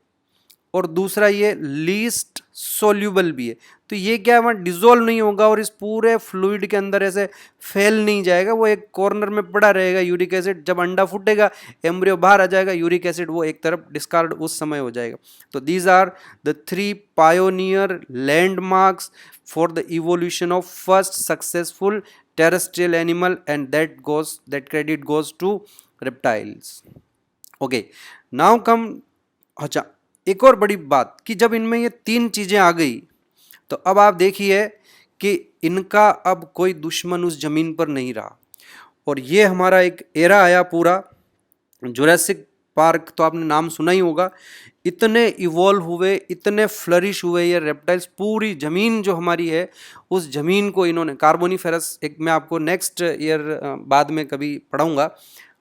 और दूसरा ये लीस्ट सोल्यूबल भी है। तो ये क्या है, वहाँ डिजोल्व नहीं होगा और इस पूरे फ्लूइड के अंदर ऐसे फैल नहीं जाएगा, वो एक कॉर्नर में पड़ा रहेगा यूरिक एसिड। जब अंडा फूटेगा, एम्ब्रियो बाहर आ जाएगा, यूरिक एसिड वो एक तरफ डिस्कार्ड उस समय हो जाएगा। तो these are the three pioneer landmarks for the evolution of first successful terrestrial animal, and that credit goes to reptiles. Okay, now come. अच्छा, एक और बड़ी बात कि जब इनमें ये तीन चीज़ें आ गई तो अब आप देखिए कि इनका अब कोई दुश्मन उस ज़मीन पर नहीं रहा। और ये हमारा एक एरा आया पूरा जुरासिक पार्क तो आपने नाम सुना ही होगा। इतने इवॉल्व हुए, इतने फ्लरिश हुए ये रेप्टाइल्स, पूरी ज़मीन जो हमारी है उस ज़मीन को इन्होंने, कार्बोनिफेरस, एक मैं आपको नेक्स्ट ईयर बाद में कभी पढ़ाऊँगा,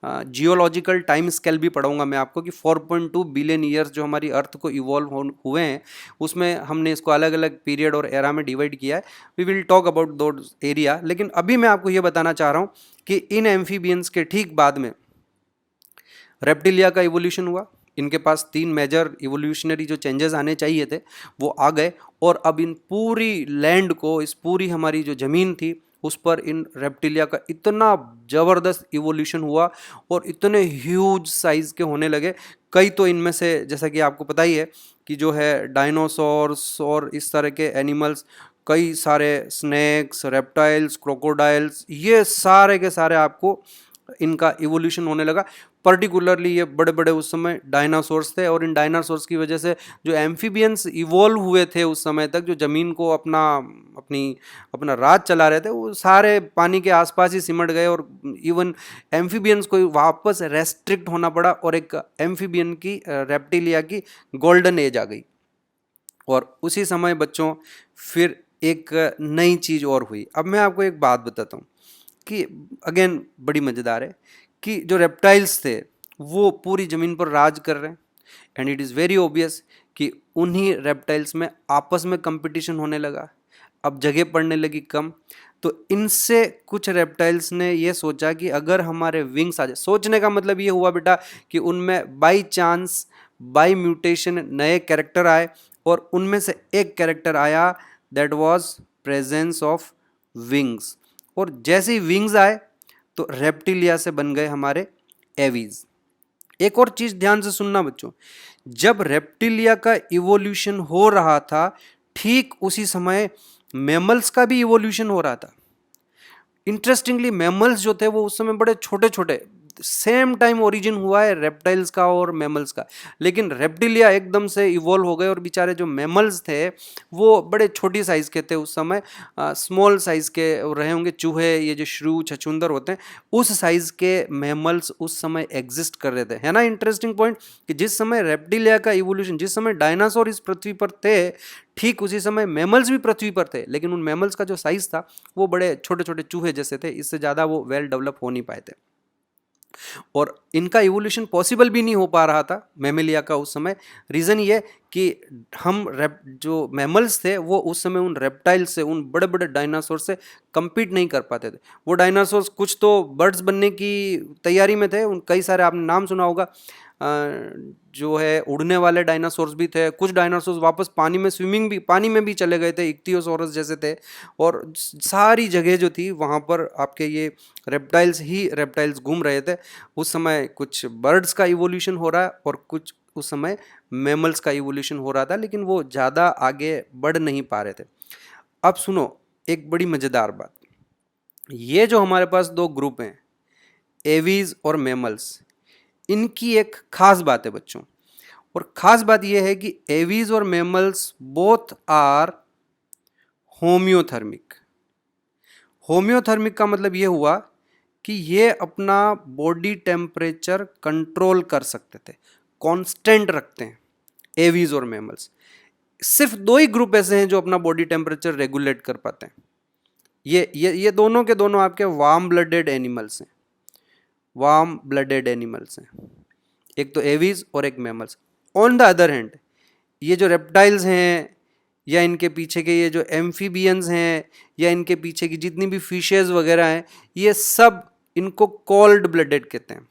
जियोलॉजिकल टाइम स्केल भी पढ़ाऊँगा मैं आपको कि 4.2 बिलियन ईयर्स जो हमारी अर्थ को इवॉल्व हुए हैं, उसमें हमने इसको अलग अलग पीरियड और एरा में डिवाइड किया है। वी विल टॉक अबाउट दो एरिया, लेकिन अभी मैं आपको ये बताना चाह रहा हूँ कि इन एम्फीबियंस के ठीक बाद में रेप्टिलिया का इवोल्यूशन हुआ। इनके पास 3 मेजर इवोल्यूशनरी जो चेंजेस आने चाहिए थे वो आ गए, और अब इन पूरी लैंड को, इस पूरी हमारी जो ज़मीन थी उस पर इन रेप्टिलिया का इतना ज़बरदस्त इवोल्यूशन हुआ और इतने ह्यूज साइज़ के होने लगे। कई तो इनमें से, जैसा कि आपको पता ही है कि जो है डायनासोर्स और इस तरह के एनिमल्स, कई सारे स्नैक्स, रेप्टाइल्स, क्रोकोडाइल्स, ये सारे के सारे आपको इनका इवोल्यूशन होने लगा। पर्टिकुलरली ये बड़े बड़े उस समय डायनासोर्स थे, और इन डायनासोर्स की वजह से जो एम्फीबियंस इवॉल्व हुए थे उस समय तक, जो ज़मीन को अपना राज चला रहे थे, वो सारे पानी के आसपास ही सिमट गए, और इवन एम्फीबियंस को वापस रेस्ट्रिक्ट होना पड़ा, और एक एम्फीबियन की, रेप्टिलिया की गोल्डन एज आ गई। और उसी समय बच्चों फिर एक नई चीज़ और हुई। अब मैं आपको एक बात बताता हूँ कि अगेन बड़ी मज़ेदार है कि जो रेप्टाइल्स थे वो पूरी ज़मीन पर राज कर रहे हैं, and it is very obvious कि उन्हीं रेप्टाइल्स में आपस में कंपटीशन होने लगा। अब जगह पड़ने लगी कम, तो इनसे कुछ रेप्टाइल्स ने ये सोचा कि अगर हमारे विंग्स आ जाए, सोचने का मतलब ये हुआ बेटा कि उनमें बाई चांस, बाई म्यूटेशन नए कैरेक्टर आए, और उनमें से एक कैरेक्टर आया that was presence of wings. और जैसे ही विंग्स आए तो रेप्टिलिया से बन गए हमारे एवीज। एक और चीज ध्यान से सुनना बच्चों, जब रेप्टिलिया का इवोल्यूशन हो रहा था ठीक उसी समय मैमल्स का भी इवोल्यूशन हो रहा था। इंटरेस्टिंगली मैमल्स जो थे वो उस समय बड़े छोटे छोटे, सेम टाइम ओरिजिन हुआ है रेप्टाइल्स का और मैमल्स का, लेकिन रेप्टिलिया एकदम से इवॉल्व हो गए, और बेचारे जो मैमल्स थे वो बड़े छोटी साइज़ के थे उस समय, स्मॉल साइज़ के रहे होंगे, चूहे, ये जो श्रू, छछूंदर होते हैं, उस साइज़ के मैमल्स उस समय एग्जिस्ट कर रहे थे। है ना इंटरेस्टिंग पॉइंट कि जिस समय रेप्टिलिया का इवोल्यूशन, जिस समय डायनासोर इस पृथ्वी पर थे, ठीक उसी समय मैमल्स भी पृथ्वी पर थे, लेकिन उन मैमल्स का जो साइज़ था वो बड़े छोटे छोटे चूहे जैसे थे, इससे ज़्यादा वो वेल डेवलप हो नहीं पाए थे, और इनका इवोल्यूशन पॉसिबल भी नहीं हो पा रहा था मैमेलिया का उस समय। रीज़न ये कि हम जो मैमल्स थे वो उस समय उन रेप्टाइल से, उन बड़े बड़े डायनासोर से compete नहीं कर पाते थे। वो डायनासोर्स कुछ तो बर्ड्स बनने की तैयारी में थे, उन कई सारे आपने नाम सुना होगा, जो है उड़ने वाले डायनासोर्स भी थे, कुछ डायनासोर्स वापस पानी में स्विमिंग भी, पानी में भी चले गए थे, इक्तियोसॉरस जैसे थे, और सारी जगह जो थी वहाँ पर आपके ये रेप्टाइल्स घूम रहे थे। उस समय कुछ बर्ड्स का इवोल्यूशन हो रहा है और कुछ उस समय मैमल्स का इवोल्यूशन हो रहा था, लेकिन वो ज़्यादा आगे बढ़ नहीं पा रहे थे। अब सुनो एक बड़ी मज़ेदार बात, ये जो हमारे पास दो ग्रुप हैं, एवीज और मैमल्स, इनकी एक खास बात है बच्चों, और खास बात यह है कि एवीज और mammals both are homeothermic. Homeothermic का मतलब ये हुआ कि ये अपना बॉडी टेम्परेचर कंट्रोल कर सकते थे, कांस्टेंट रखते हैं एवीज और मैमल्स। सिर्फ दो ही ग्रुप ऐसे हैं जो अपना बॉडी टेम्परेचर रेगुलेट कर पाते हैं। ये दोनों के दोनों आपके वार्म ब्लडेड एनिमल्स हैं, वार्म ब्लडेड एनिमल्स हैं, एक तो एवीज और एक mammals. On the other hand ये जो रेप्टाइल्स हैं, या इनके पीछे के ये जो एम्फीबियंस हैं, या इनके पीछे की जितनी भी फिशेस वगैरह हैं, ये सब इनको कोल्ड ब्लडेड कहते हैं,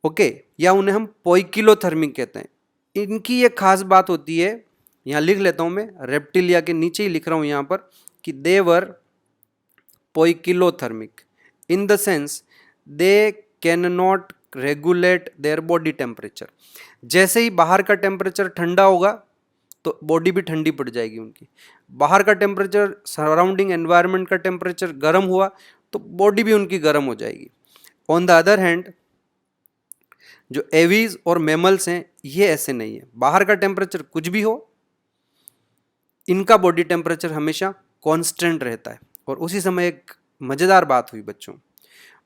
ओके, या उन्हें हम पोइकिलोथर्मिक कहते हैं। इनकी ये खास बात होती है, यहाँ लिख लेता हूँ मैं, रेप्टिलिया के नीचे ही लिख रहा हूँ यहाँ पर कि they were poikilothermic in the sense they can not regulate their body temperature. जैसे ही बाहर का टेम्परेचर ठंडा होगा तो बॉडी भी ठंडी पड़ जाएगी उनकी, बाहर का टेम्परेचर, सराउंडिंग एनवायरनमेंट का टेम्परेचर गर्म हुआ तो बॉडी भी उनकी गर्म हो जाएगी। ऑन द अदर हैंड जो एवीज और मैमल्स हैं ये ऐसे नहीं है, बाहर का टेम्परेचर कुछ भी हो, इनका बॉडी टेम्परेचर हमेशा कांस्टेंट रहता है। और उसी समय एक मज़ेदार बात हुई बच्चों,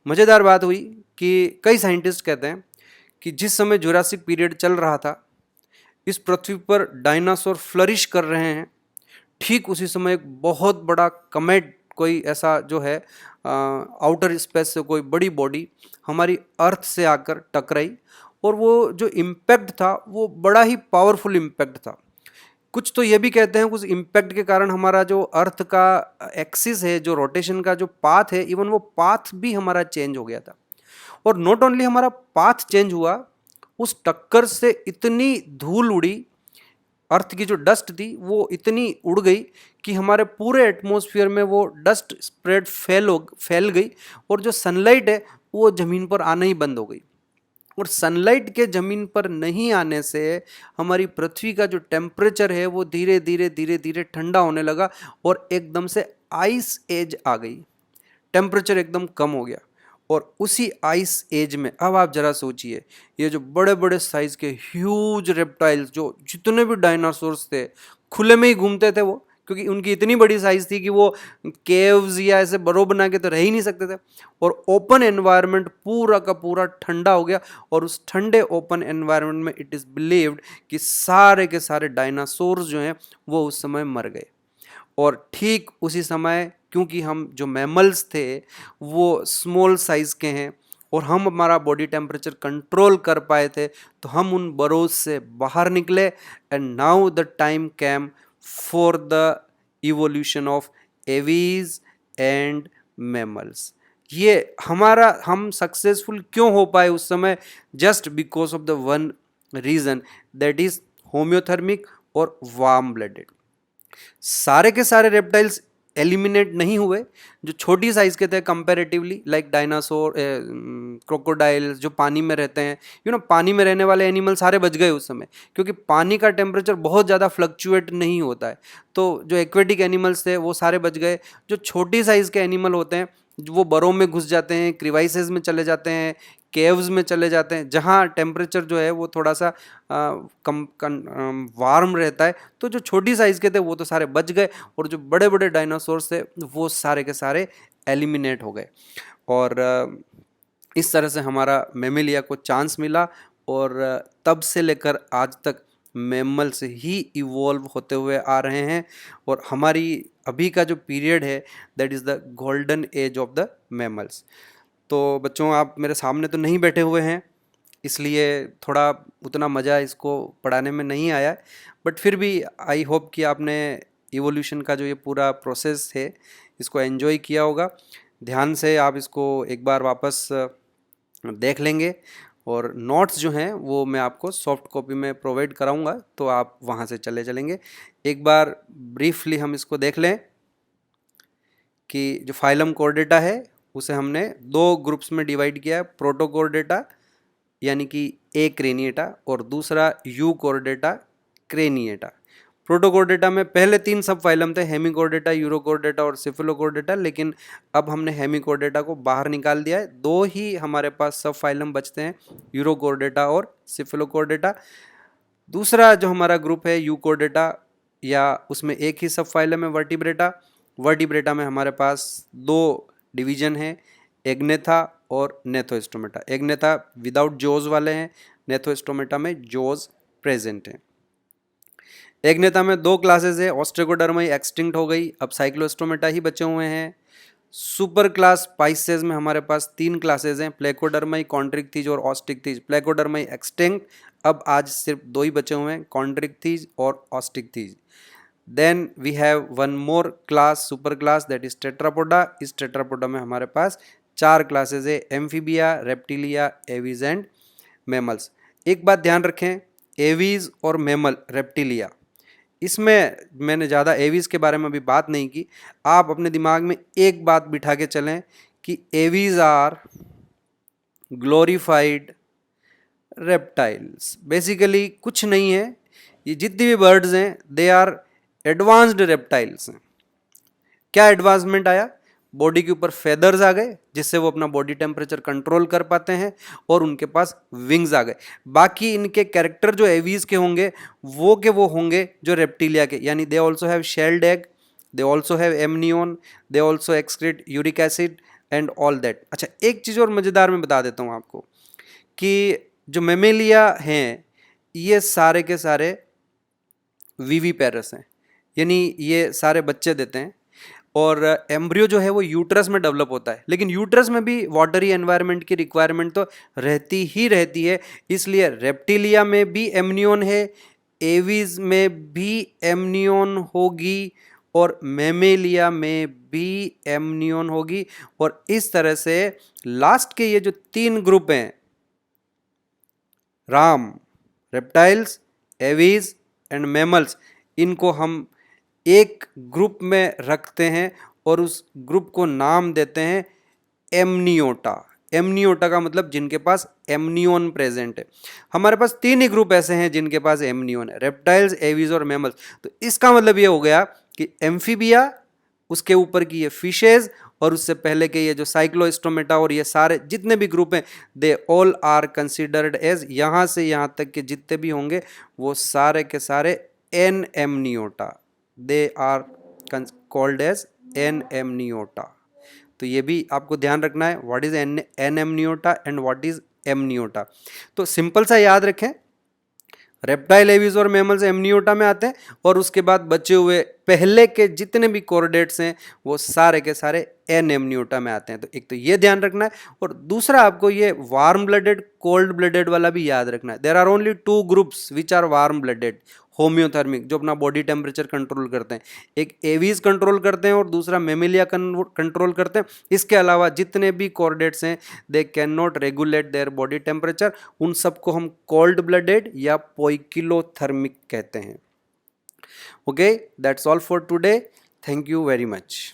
मज़ेदार बात हुई कि कई साइंटिस्ट कहते हैं कि जिस समय जुरासिक पीरियड चल रहा था, इस पृथ्वी पर डायनासोर फ्लरिश कर रहे हैं, ठीक उसी समय एक बहुत बड़ा कमेट, कोई ऐसा जो है आउटर स्पेस से कोई बड़ी बॉडी हमारी अर्थ से आकर टकराई, और वो जो इम्पैक्ट था वो बड़ा ही पावरफुल इम्पैक्ट था। कुछ तो ये भी कहते हैं उस इम्पैक्ट के कारण हमारा जो अर्थ का एक्सिस है, जो रोटेशन का जो पाथ है, इवन वो पाथ भी हमारा चेंज हो गया था। और नॉट ओनली हमारा पाथ चेंज हुआ, उस टक्कर से इतनी धूल उड़ी, अर्थ की जो डस्ट थी वो इतनी उड़ गई कि हमारे पूरे एटमॉस्फेयर में वो डस्ट स्प्रेड फैल गई, और जो सनलाइट है वो ज़मीन पर आना ही बंद हो गई। और सनलाइट के ज़मीन पर नहीं आने से हमारी पृथ्वी का जो टेम्परेचर है वो धीरे धीरे धीरे धीरे ठंडा होने लगा, और एकदम से आइस एज आ गई, टेम्परेचर एकदम कम हो गया। और उसी आइस एज में अब आप जरा सोचिए, ये जो बड़े बड़े साइज के ह्यूज रेप्टाइल्स, जो जितने भी डायनासोर्स थे, खुले में ही घूमते थे वो, क्योंकि उनकी इतनी बड़ी साइज थी कि वो केव्स या ऐसे बरो बना के तो रह ही नहीं सकते थे। और ओपन एनवायरनमेंट पूरा का पूरा ठंडा हो गया, और उस ठंडे ओपन एनवायरनमेंट में इट इज़ बिलीव्ड कि सारे के सारे डायनासोर्स जो हैं वो उस समय मर गए। और ठीक उसी समय, क्योंकि हम जो मैमल्स थे वो स्मॉल साइज़ के हैं, और हम हमारा बॉडी टेम्परेचर कंट्रोल कर पाए थे, तो हम उन बरोज से बाहर निकले, and now the time came for the evolution of aves and mammals. ये हम सक्सेसफुल क्यों हो पाए उस समय? Just because of the one reason, that is homeothermic और वार्म ब्लडेड। सारे के सारे रेप्टाइल्स एलिमिनेट नहीं हुए, जो छोटी साइज के थे कंपैरेटिवली, लाइक डायनासोर, क्रोकोडाइल्स जो पानी में रहते हैं, पानी में रहने वाले एनिमल सारे बच गए उस समय, क्योंकि पानी का टेम्परेचर बहुत ज़्यादा फ्लक्चुएट नहीं होता है। तो जो एक्वेटिक एनिमल्स थे वो सारे बच गए। जो छोटी साइज़ के एनिमल होते हैं वो बरों में घुस जाते हैं, क्रिवाइसेस में चले जाते हैं, केव्स में चले जाते हैं, जहाँ टेम्परेचर जो है वो थोड़ा सा वार्म रहता है। तो जो छोटी साइज़ के थे वो तो सारे बच गए, और जो बड़े बड़े डायनासोर्स थे वो सारे के सारे एलिमिनेट हो गए। और इस तरह से हमारा मेमेलिया को चांस मिला, और तब से लेकर आज तक मैमल से ही इवॉल्व होते हुए आ रहे हैं। और हमारी अभी का जो पीरियड है that is the golden age of the mammals. तो बच्चों, आप मेरे सामने तो नहीं बैठे हुए हैं, इसलिए थोड़ा उतना मज़ा इसको पढ़ाने में नहीं आया, बट फिर भी आई होप कि आपने इवोल्यूशन का जो ये पूरा प्रोसेस है इसको एंजॉय किया होगा। ध्यान से आप इसको एक बार वापस देख लेंगे, और नोट्स जो हैं वो मैं आपको सॉफ्ट कॉपी में प्रोवाइड कराऊंगा, तो आप वहाँ से चले चलेंगे। एक बार ब्रीफली हम इसको देख लें कि जो फाइलम कॉर्डेटा है उसे हमने दो ग्रुप्स में डिवाइड किया है, प्रोटोकॉर्डेटा यानी कि ए क्रेनिएटा, और दूसरा यू कॉर्डेटा क्रेनिएटा। प्रोटोकॉर्डेटा में पहले 3 सब फाइलम थे, हेमिकॉर्डेटा, यूरोकॉर्डेटा और सिफिलोकॉर्डेटा, लेकिन अब हमने हेमिकॉर्डेटा को बाहर निकाल दिया है। 2 ही हमारे पास सब फाइलम बचते हैं, यूरोकॉर्डेटा और सिफिलोकॉर्डेटा। दूसरा जो हमारा ग्रुप है यूकॉर्डेटा, या उसमें एक ही सब फाइलम है, वर्टिब्रेटा। वर्टिब्रेटा में हमारे पास 2 डिवीजन है, एग्नेथा और नेथोस्टोमेटा। एग्नेथा विदाउट जॉज वाले हैं, नेथोस्टोमेटा में जॉज प्रेजेंट हैं। एग्नेथा में 2 क्लासेस है, ऑस्ट्रेकोडर्मा एक्सटिंक्ट हो गई, अब साइक्लोस्टोमेटा ही बचे हुए हैं। सुपर क्लास पाइसेस में हमारे पास 3 क्लासेस हैं, प्लेकोडर्मा, कॉन्ट्रिक्थीज और ऑस्टिकथीज। प्लेकोडर्मा एक्सटिंक्ट, अब आज सिर्फ 2 ही बचे हुए हैं, कॉन्ट्रिक्थीज और osteichthyes. Then we have one more class, super class, that is tetrapoda. इस टेट्रापोडा में हमारे पास 4 क्लासेस है, amphibia, reptilia, aves and mammals. एक बात ध्यान रखें, एवीज और मैमल, रेप्टिलिया, इसमें मैंने ज़्यादा एवीज के बारे में अभी बात नहीं की। आप अपने दिमाग में एक बात बिठा के चलें कि aves are glorified reptiles. Basically कुछ नहीं है, ये जितनी भी बर्ड्स हैं दे आर एडवांस्ड रेप्टाइल्स हैं। क्या एडवांसमेंट आया? बॉडी के ऊपर फेदर्स आ गए, जिससे वो अपना बॉडी टेम्परेचर कंट्रोल कर पाते हैं, और उनके पास विंग्स आ गए। बाकी इनके कैरेक्टर जो एवीज के होंगे वो होंगे जो रेप्टिलिया के, यानी they also have shelled egg, they also have amnion, they also excrete uric acid and all that. अच्छा, एक चीज़ और मज़ेदार मैं बता देता हूँ आपको कि जो मेमेलिया हैं ये सारे के सारे विविपेरस हैं, यानी ये सारे बच्चे देते हैं। और एम्ब्रियो जो है वो यूट्रस में डेवलप होता है, लेकिन यूट्रस में भी वाटरी एनवायरनमेंट की रिक्वायरमेंट तो रहती ही रहती है, इसलिए रेप्टिलिया में भी एमनियन है, एवीज में भी एमनियन होगी और मेमेलिया में भी एमनियन होगी। और इस तरह से लास्ट के ये जो 3 ग्रुप हैं, Ram, reptiles, aves and mammals, इनको हम एक ग्रुप में रखते हैं और उस ग्रुप को नाम देते हैं एमनियोटा। एमनियोटा का मतलब जिनके पास एमनियन प्रेजेंट है। हमारे पास 3 ही ग्रुप ऐसे हैं जिनके पास एमनियन है, रेप्टाइल्स, एवीज और मैमल्स। तो इसका मतलब ये हो गया कि एम्फीबिया, उसके ऊपर की ये फिशेज और उससे पहले के ये जो साइक्लोस्टोमेटा और ये सारे जितने भी ग्रुप हैं, they all are considered as, यहाँ से यहाँ तक के जितने भी होंगे वो सारे के सारे anamniota, they are called as anamniota. तो ये भी आपको ध्यान रखना है, what is anamniota and what is amniota. तो सिंपल सा याद रखें, रेप्टाइल, एवीज और मैमल्स एमनियोटा में आते हैं और उसके बाद बचे हुए पहले के जितने भी कोर्डेट्स हैं वो सारे के सारे एन एमनियोटा में आते हैं। तो एक तो ये ध्यान रखना है, और दूसरा आपको ये वार्म ब्लडेड, कोल्ड ब्लडेड वाला भी याद रखना है। There are only 2 groups which are warm blooded, homeothermic, जो अपना बॉडी टेम्परेचर कंट्रोल करते हैं। एक एवीज कंट्रोल करते हैं और दूसरा मेमेलिया कंट्रोल करते हैं। इसके अलावा जितने भी कॉर्डेट्स हैं दे can not regulate their body temperature, उन सबको हम कोल्ड ब्लडेड या पोइकिलोथर्मिक कहते हैं। Okay, that's all for today, thank you very much.